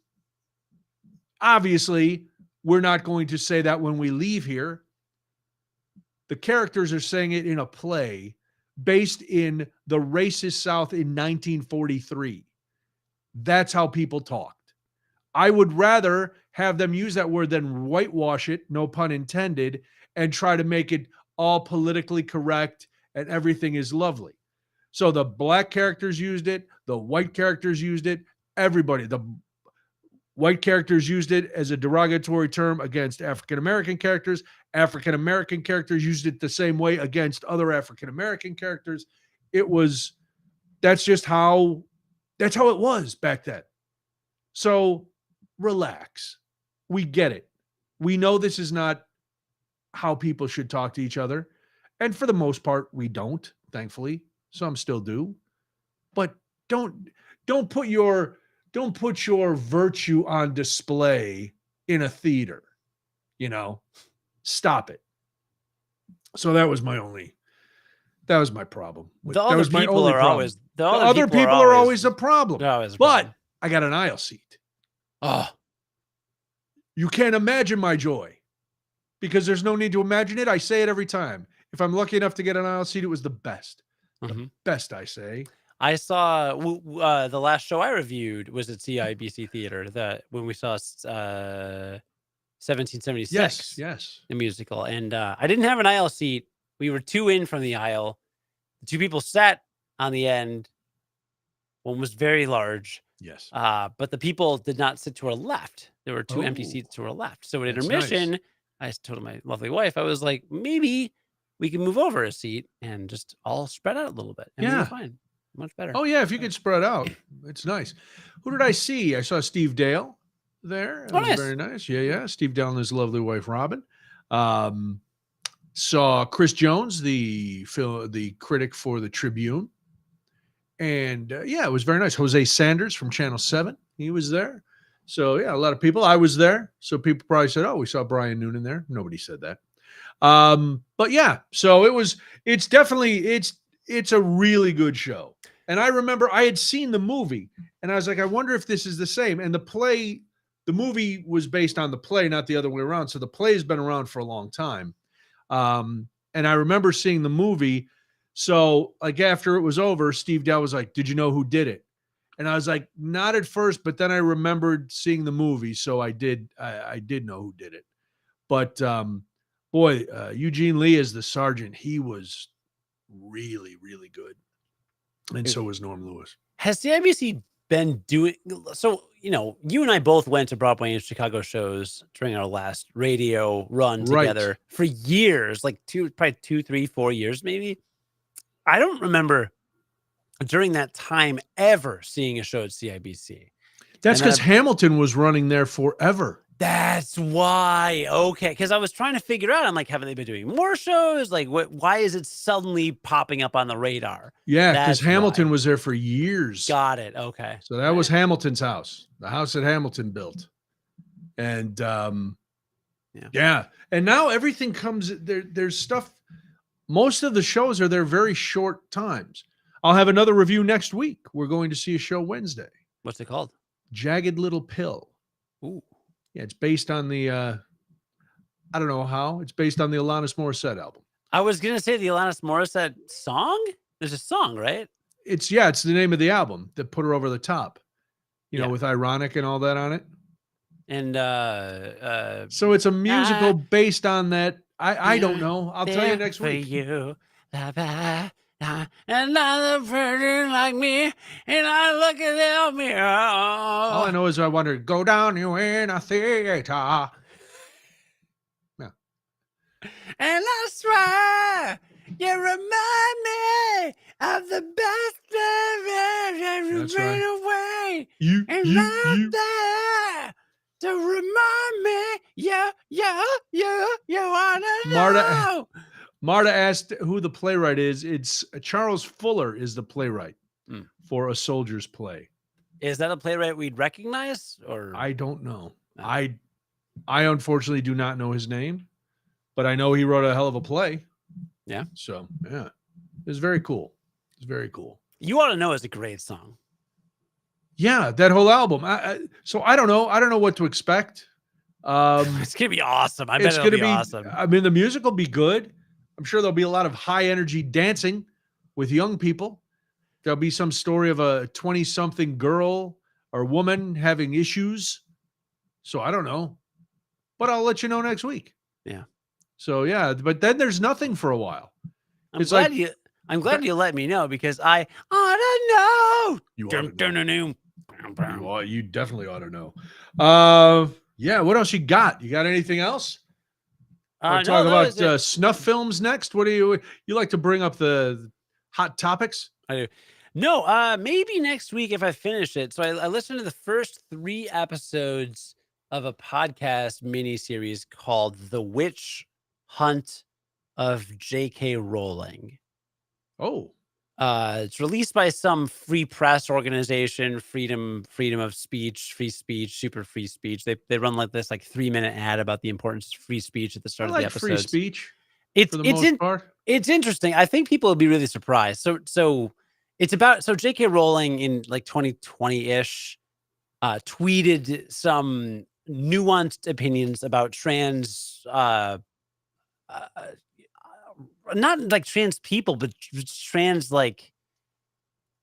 Speaker 1: obviously, we're not going to say that when we leave here. The characters are saying it in a play based in the racist South in 1943. That's how people talked. I would rather have them use that word than whitewash it, no pun intended, and try to make it all politically correct and everything is lovely. So the black characters used it, the white characters used it, everybody. The white characters used it as a derogatory term against African American characters. African American characters used it the same way against other African American characters. That's how it was back then. So relax. We get it. We know this is not how people should talk to each other. And for the most part, we don't, thankfully. Some still do. But don't put your virtue on display in a theater. Stop it. So that was my problem.
Speaker 2: The other people are always
Speaker 1: a problem. But I got an aisle seat.
Speaker 2: Oh,
Speaker 1: you can't imagine my joy because there's no need to imagine it. I say it every time. If I'm lucky enough to get an aisle seat, it was the best. The best, I say.
Speaker 2: I saw the last show I reviewed was at CIBC Theater. When we saw 1776.
Speaker 1: Yes.
Speaker 2: The musical, and I didn't have an aisle seat. We were 2 in from the aisle. The 2 people sat on the end. One was very large.
Speaker 1: Yes.
Speaker 2: But the people did not sit to our left. There were 2 empty seats to our left. So at intermission, nice. I told my lovely wife, I was like, maybe we can move over a seat and just all spread out a little bit. And we were fine. Much better.
Speaker 1: Oh, yeah. If you could spread out, it's nice. Who did I see? I saw Steve Dale there.
Speaker 2: Oh, nice.
Speaker 1: Very nice. Yeah. Steve Dale and his lovely wife, Robin. Saw Chris Jones, the critic for the Tribune. And it was very nice. Jose Sanders from Channel 7. He was there. So, a lot of people. I was there. So people probably said, oh, we saw Brian Noonan there. Nobody said that. But yeah, so it's definitely a really good show. And I remember I had seen the movie and I was like, I wonder if this is the same. And the movie was based on the play, not the other way around. So the play has been around for a long time. And I remember seeing the movie. So like after it was over, Steve Dell was like, did you know who did it? And I was like, not at first, but then I remembered seeing the movie. So I did know who did it. But, boy, Eugene Lee as the sergeant, he was really, really good. And so was Norm Lewis.
Speaker 2: Has CIBC been doing so? You and I both went to Broadway and Chicago shows during our last radio run together for years, like probably 2, 3, 4 years, maybe. I don't remember during that time ever seeing a show at CIBC.
Speaker 1: That's because Hamilton was running there forever.
Speaker 2: That's why. Okay. Because I was trying to figure out, I'm like, haven't they been doing more shows? Like, why is it suddenly popping up on the radar?
Speaker 1: Yeah, because Hamilton was there for years.
Speaker 2: Got it. Okay.
Speaker 1: So that was Hamilton's house, the house that Hamilton built. And and now everything comes there. There's stuff. Most of the shows are there very short times. I'll have another review next week. We're going to see a show Wednesday.
Speaker 2: What's it called?
Speaker 1: Jagged Little Pill.
Speaker 2: Ooh.
Speaker 1: Yeah, it's based on the, I don't know how. It's based on the Alanis Morissette album.
Speaker 2: I was going to say the Alanis Morissette song? There's a song, right?
Speaker 1: It's the name of the album that put her over the top, with Ironic and all that on it.
Speaker 2: And
Speaker 1: so it's a musical based on that. I don't know. I'll tell you next week.
Speaker 2: For you. Another person like me, and I look in the mirror.
Speaker 1: All I know is I wonder, go down you in a theater. Yeah.
Speaker 2: And I swear, you remind me of the best that you bring away.
Speaker 1: You
Speaker 2: there to remind me. You wanna know.
Speaker 1: Marta asked who the playwright is. It's Charles Fuller is the playwright for A Soldier's Play.
Speaker 2: Is that a playwright we'd recognize? Or
Speaker 1: I don't know.
Speaker 2: No.
Speaker 1: I unfortunately do not know his name, but I know he wrote a hell of a play.
Speaker 2: Yeah.
Speaker 1: So it's very cool. It's very cool.
Speaker 2: You Ought to Know is a great song.
Speaker 1: Yeah, that whole album. So I don't know. I don't know what to expect.
Speaker 2: It's gonna be awesome. I bet it'll be awesome.
Speaker 1: I mean, the music will be good. I'm sure there'll be a lot of high energy dancing with young people. There'll be some story of a 20-something girl or woman having issues So I don't know, but I'll let you know next week.
Speaker 2: Yeah.
Speaker 1: So yeah, but then there's nothing for a while.
Speaker 2: I'm
Speaker 1: It's
Speaker 2: glad
Speaker 1: like
Speaker 2: you. I'm glad you let me know because I don't know.
Speaker 1: you
Speaker 2: Dun,
Speaker 1: ought to know.
Speaker 2: dun, dun, dun.
Speaker 1: You definitely ought to know. Yeah. What else you got? You got anything else? Want to
Speaker 2: No,
Speaker 1: talk
Speaker 2: that was
Speaker 1: about
Speaker 2: it.
Speaker 1: snuff films next? What do you like to bring up the hot topics?
Speaker 2: I do. No, maybe next week if I finish it. So I listened to the first 3 episodes of a podcast miniseries called The Witch Hunt of J.K. Rowling.
Speaker 1: Oh,
Speaker 2: It's released by some free press organization, freedom of speech, free speech, super free speech. They run like this 3-minute ad about the importance of free speech at the
Speaker 1: I
Speaker 2: start of the
Speaker 1: like free
Speaker 2: episodes.
Speaker 1: speech
Speaker 2: It's
Speaker 1: for the
Speaker 2: it's
Speaker 1: most
Speaker 2: in
Speaker 1: part.
Speaker 2: it's interesting. I think people will be really surprised. So it's about J.K. Rowling in 2020-ish tweeted some nuanced opinions about trans uh, not like trans people, but trans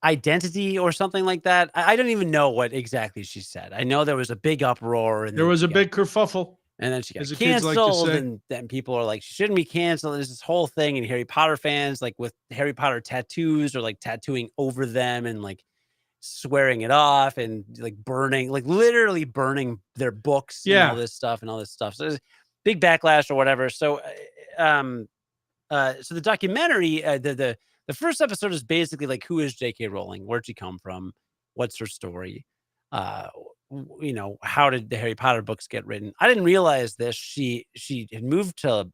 Speaker 2: identity or something like that. I don't even know what exactly she said. I know there was a big uproar and
Speaker 1: There
Speaker 2: then
Speaker 1: was a big kerfuffle,
Speaker 2: she got
Speaker 1: as the kids like to
Speaker 2: canceled,
Speaker 1: say.
Speaker 2: and then people are like, she shouldn't be canceled. There's this whole thing, and Harry Potter fans with Harry Potter tattoos or tattooing over them and swearing it off and burning, literally burning their books and all
Speaker 1: Yeah.
Speaker 2: this stuff and all this stuff. So there's big backlash or whatever. So so the documentary, the first episode is basically who is J.K. Rowling? Where'd she come from? What's her story? How did the Harry Potter books get written? I didn't realize this. She had moved to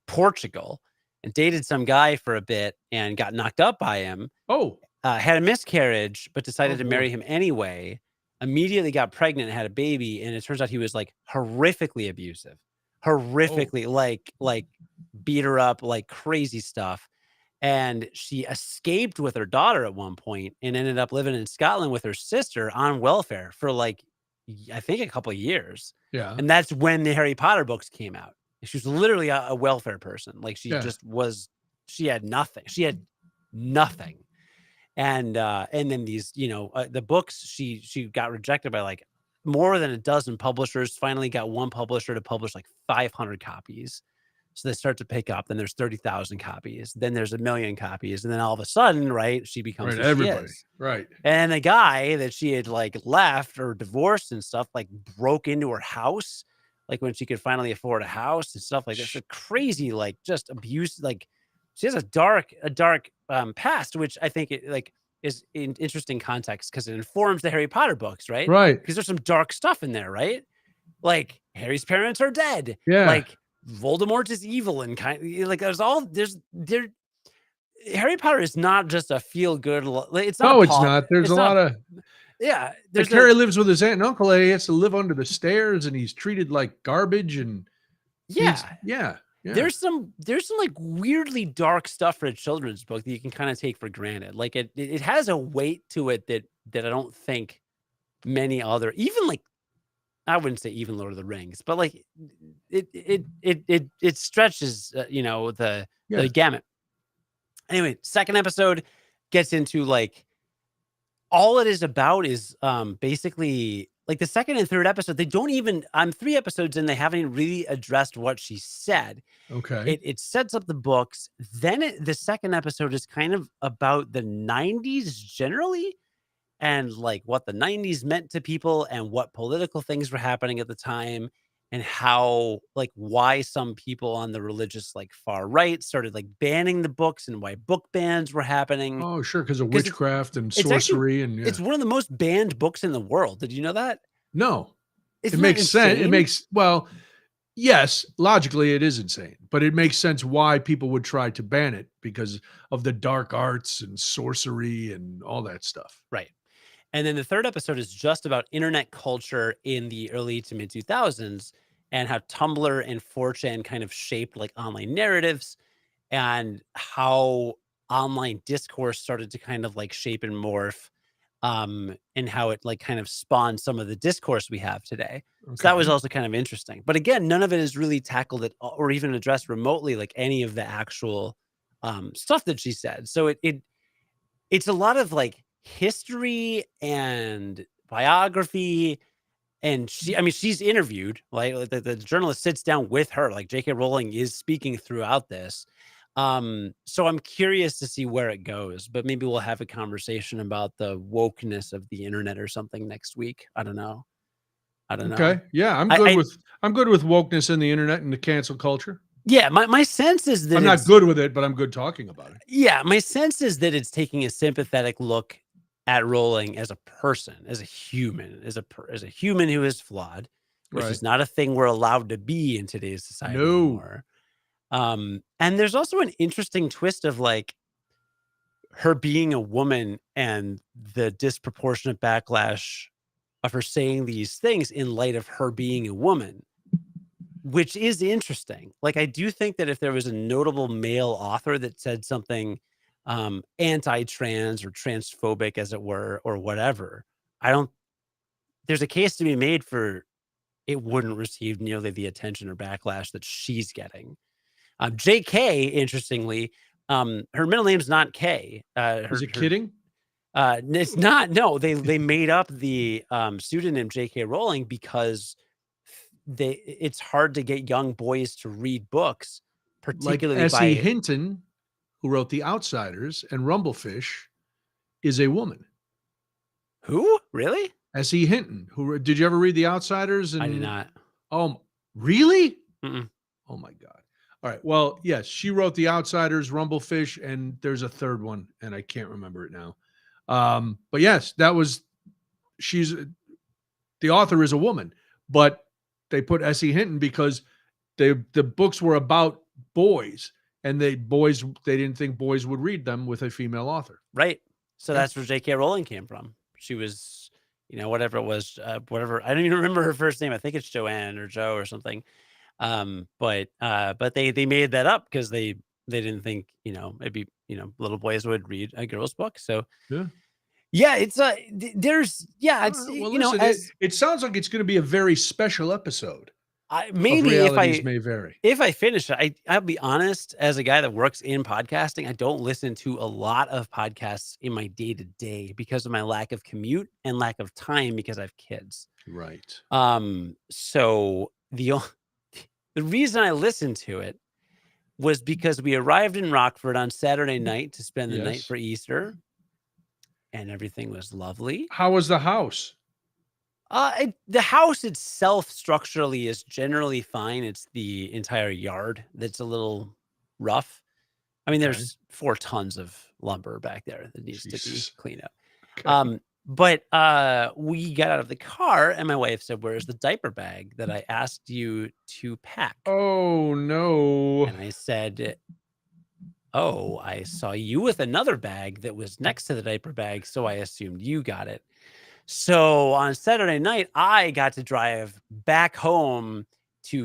Speaker 2: Portugal and dated some guy for a bit and got knocked up by him.
Speaker 1: Oh.
Speaker 2: Had a miscarriage, but decided to
Speaker 1: boy.
Speaker 2: marry him anyway. Immediately got pregnant and had a baby, and it turns out he was horrifically abusive, horrifically beat her up, crazy stuff. And she escaped with her daughter at one point and ended up living in Scotland with her sister on welfare for I think a couple of years.
Speaker 1: Yeah.
Speaker 2: And that's when the Harry Potter books came out. She was literally a welfare person. She just was, she had nothing. She had nothing. And then these, the books, she got rejected by more than a dozen publishers, finally got one publisher to publish 500 copies. So they start to pick up. Then there's 30,000 copies. Then there's 1 million copies. And then all of a sudden, right, she becomes who
Speaker 1: everybody.
Speaker 2: she is.
Speaker 1: Right.
Speaker 2: And the guy that she had left or divorced and stuff, broke into her house, when she could finally afford a house and stuff like that. So crazy, just abuse. She has a dark past, which I think is in interesting context because it informs the Harry Potter books, right?
Speaker 1: Right.
Speaker 2: Because there's some dark stuff in there, right? Harry's parents are dead.
Speaker 1: Yeah.
Speaker 2: Voldemort is evil and Harry Potter is not just a feel good. It's not.
Speaker 1: No, it's not. There's a lot of Harry lives with his aunt and uncle, and he has to live under the stairs, and he's treated like garbage. And
Speaker 2: yeah. There's some weirdly dark stuff for a children's book that you can kind of take for granted. It has a weight to it that I don't think many other, even I wouldn't say even Lord of the Rings, but it stretches the gamut. Anyway, second episode gets into all it is about is basically the second and third episode. They don't even, I'm 3 episodes in, they haven't really addressed what she said.
Speaker 1: Okay.
Speaker 2: It sets up the books. Then the second episode is kind of about the 90s generally and what the 90s meant to people and what political things were happening at the time and how why some people on the religious far right started banning the books and why book bans were happening.
Speaker 1: Oh, sure, because of witchcraft and
Speaker 2: It's
Speaker 1: sorcery.
Speaker 2: it's one of the most banned books in the world. Did you know that?
Speaker 1: No.
Speaker 2: It
Speaker 1: makes sense. It makes, well, yes, logically it is insane, but it makes sense why people would try to ban it because of the dark arts and sorcery and all that stuff.
Speaker 2: Right. And then the third episode is just about internet culture in the early to mid 2000s and how Tumblr and 4chan kind of shaped online narratives and how online discourse started to kind of shape and morph and how it kind of spawned some of the discourse we have today. Okay. So that was also kind of interesting. But again, none of it is really tackled it or even addressed remotely any of the actual stuff that she said. So it's a lot of history and biography And she's interviewed, like the journalist sits down with her, like J.K. Rowling is speaking throughout this. So I'm curious to see where it goes, but maybe we'll have a conversation about the wokeness of the internet or something next week. I don't know.
Speaker 1: Okay. Yeah, I'm
Speaker 2: I,
Speaker 1: good
Speaker 2: I
Speaker 1: with wokeness in the internet and the cancel culture.
Speaker 2: yeah, my sense is that
Speaker 1: I'm not good with it, but I'm good talking about it.
Speaker 2: Yeah, my sense is that it's taking a sympathetic look at Rowling as a person, as a human, as a human who is flawed, which
Speaker 1: Right.
Speaker 2: is not a thing we're allowed to be in today's society
Speaker 1: No.
Speaker 2: anymore. And there's also an interesting twist of like her being a woman and the disproportionate backlash of her saying these things in light of her being a woman, which is interesting. Like, I do think that if there was a notable male author that said something anti-trans or transphobic, as it were, or whatever, there's a case to be made for it wouldn't receive nearly the attention or backlash that she's getting. JK, interestingly, her middle name's not K.
Speaker 1: Is it kidding?
Speaker 2: It's not. No, they made up the pseudonym J.K. Rowling because it's hard to get young boys to read books,
Speaker 1: Like
Speaker 2: particularly
Speaker 1: S.E.
Speaker 2: by
Speaker 1: Hinton, who wrote The Outsiders and Rumblefish, is a woman.
Speaker 2: who? Really?
Speaker 1: S.E. Hinton, did you ever read The Outsiders?
Speaker 2: I did not.
Speaker 1: Oh, really?
Speaker 2: Mm-mm.
Speaker 1: Oh my God. All right. Well, yes, she wrote The Outsiders, Rumblefish, and there's a third one, and I can't remember it now. But yes, the author is a woman, but they put S.E. Hinton because the books were about boys, and they didn't think boys would read them with a female author.
Speaker 2: Right. So
Speaker 1: Yeah.
Speaker 2: that's where J.K. Rowling came from. She was, whatever it was, whatever. I don't even remember her first name. I think it's Joanne or Joe or something. But they made that up because they didn't think, maybe, little boys would read a girl's book. So
Speaker 1: yeah,
Speaker 2: it's there's it's
Speaker 1: well, listen, it sounds like it's going to be a very special episode.
Speaker 2: Maybe
Speaker 1: Realities may vary.
Speaker 2: If I finish it, I'll be honest, as a guy that works in podcasting, I don't listen to a lot of podcasts in my day to day because of my lack of commute and lack of time because I have kids.
Speaker 1: Right.
Speaker 2: So the reason I listened to it was because we arrived in Rockford on Saturday night to spend the night for Easter, and everything was lovely.
Speaker 1: How was the house?
Speaker 2: The house itself structurally is generally fine. It's the entire yard that's a little rough. I mean, there's 4 tons of lumber back there that needs to be cleaned up. Okay. But we got out of the car and my wife said, "Where's the diaper bag that I asked you to pack?"
Speaker 1: Oh, no.
Speaker 2: And I said, "Oh, I saw you with another bag that was next to the diaper bag, so I assumed you got it." So on Saturday night, I got to drive back home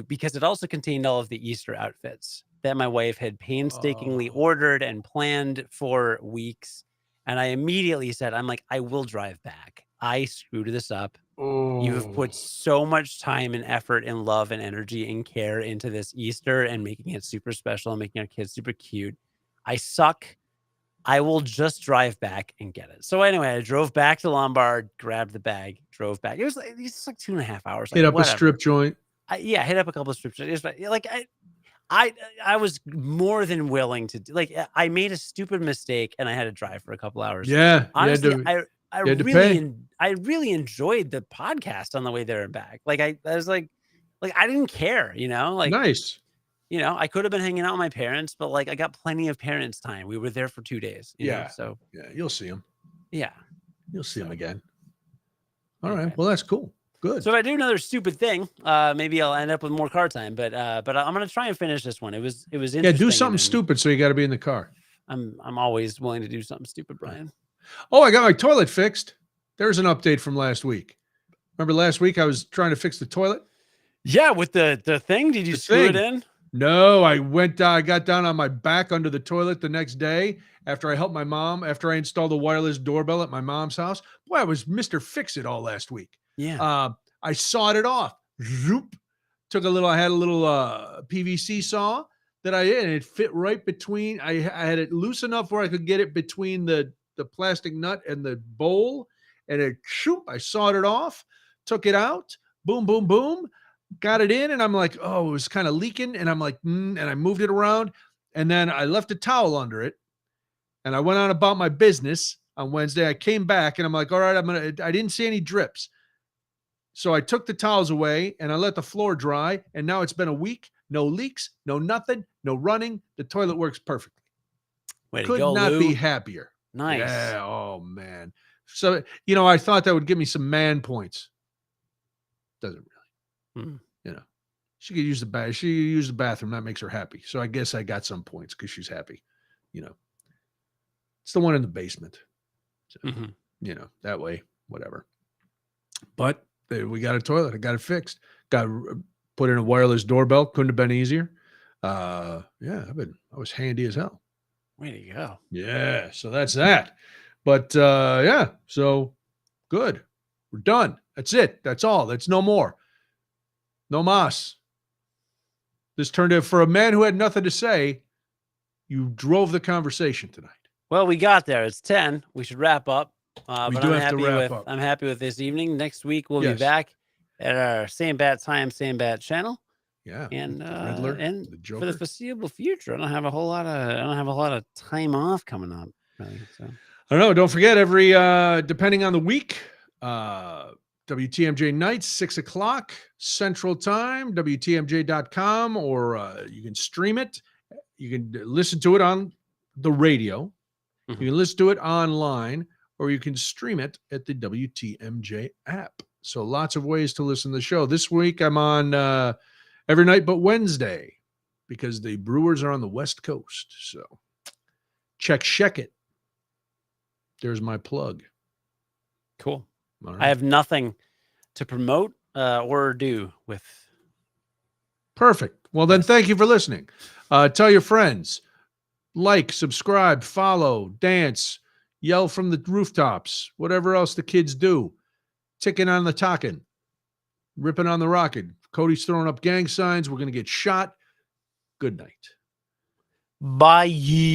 Speaker 2: because it also contained all of the Easter outfits that my wife had painstakingly ordered and planned for weeks. And I immediately said, I will drive back. I screwed this up. You have put so much time and effort and love and energy and care into this Easter and making it super special and making our kids super cute. I suck. I will just drive back and get it. So anyway, I drove back to Lombard, grabbed the bag, drove back. It was like 2.5 hours.
Speaker 1: Hit up a strip joint.
Speaker 2: Hit up a couple of strip joints. Like I was more than willing to do. Like, I made a stupid mistake and I had to drive for a couple hours.
Speaker 1: Yeah,
Speaker 2: honestly, I really enjoyed the podcast on the way there and back. Like I was like I didn't care, like
Speaker 1: nice.
Speaker 2: I could have been hanging out with my parents, but like I got plenty of parents' time. We were there for 2 days. You know? So
Speaker 1: you'll see them.
Speaker 2: Yeah,
Speaker 1: you'll see them again. All right. Well, that's cool. Good.
Speaker 2: So if I do another stupid thing, maybe I'll end up with more car time. But I'm gonna try and finish this one. It was interesting.
Speaker 1: Yeah, do something stupid. So you got to be in the car.
Speaker 2: I'm always willing to do something stupid, Brian.
Speaker 1: Oh, I got my toilet fixed. There's an update from last week. Remember last week I was trying to fix the toilet?
Speaker 2: Yeah, with the thing. Did you screw it in?
Speaker 1: No, I got down on my back under the toilet the next day after I helped my mom, after I installed a wireless doorbell at my mom's house. Boy, I was Mr. Fix-It-All last week.
Speaker 2: Yeah.
Speaker 1: I sawed it off. Zoop. I had a little PVC saw that I did, and it fit right between. I had it loose enough where I could get it between the plastic nut and the bowl, and I sawed it off, took it out, boom, boom, boom, got it in. And I'm like, oh, it was kind of leaking. And I'm like, and I moved it around. And then I left a towel under it. And I went on about my business on Wednesday. I came back and I'm like, all right, I didn't see any drips. So I took the towels away and I let the floor dry. And now it's been a week, no leaks, no nothing, no running. The toilet works perfectly. Could not be happier.
Speaker 2: Nice.
Speaker 1: Yeah. Oh, man. So, I thought that would give me some man points. Doesn't really. She could use the bath. She used the bathroom. That makes her happy. So I guess I got some points because she's happy. It's the one in the basement. So, that way, whatever. But we got a toilet. I got it fixed. Got put in a wireless doorbell. Couldn't have been easier. I was handy as hell.
Speaker 2: Way to go.
Speaker 1: Yeah. So that's that. But so good. We're done. That's it. That's all. That's no more. No mas. This turned out for a man who had nothing to say. You drove the conversation tonight.
Speaker 2: Well, we got there. It's 10. We should wrap up.
Speaker 1: We do have to wrap up.
Speaker 2: I'm happy with this evening. Next week we'll be back at our same bat time, same bat channel.
Speaker 1: Yeah,
Speaker 2: and
Speaker 1: Riddler,
Speaker 2: and
Speaker 1: the Joker.
Speaker 2: For the foreseeable future, I don't have a lot of time off coming up. Really, so.
Speaker 1: I don't know. Don't forget every depending on the week, WTMJ nights 6:00 Central Time, WTMJ.com, or you can stream it. You can listen to it on the radio. You can listen to it online, or you can stream it at the WTMJ app. So lots of ways to listen to the show. This week I'm on every night but Wednesday because the Brewers are on the West Coast. So check it. There's my plug.
Speaker 2: Cool.
Speaker 1: Right.
Speaker 2: I have nothing to promote or do with.
Speaker 1: Perfect. Well, then thank you for listening. Tell your friends. Like, subscribe, follow, dance, yell from the rooftops, whatever else the kids do. Ticking on the talking, ripping on the rocket. Cody's throwing up gang signs. We're going to get shot. Good night.
Speaker 2: Bye.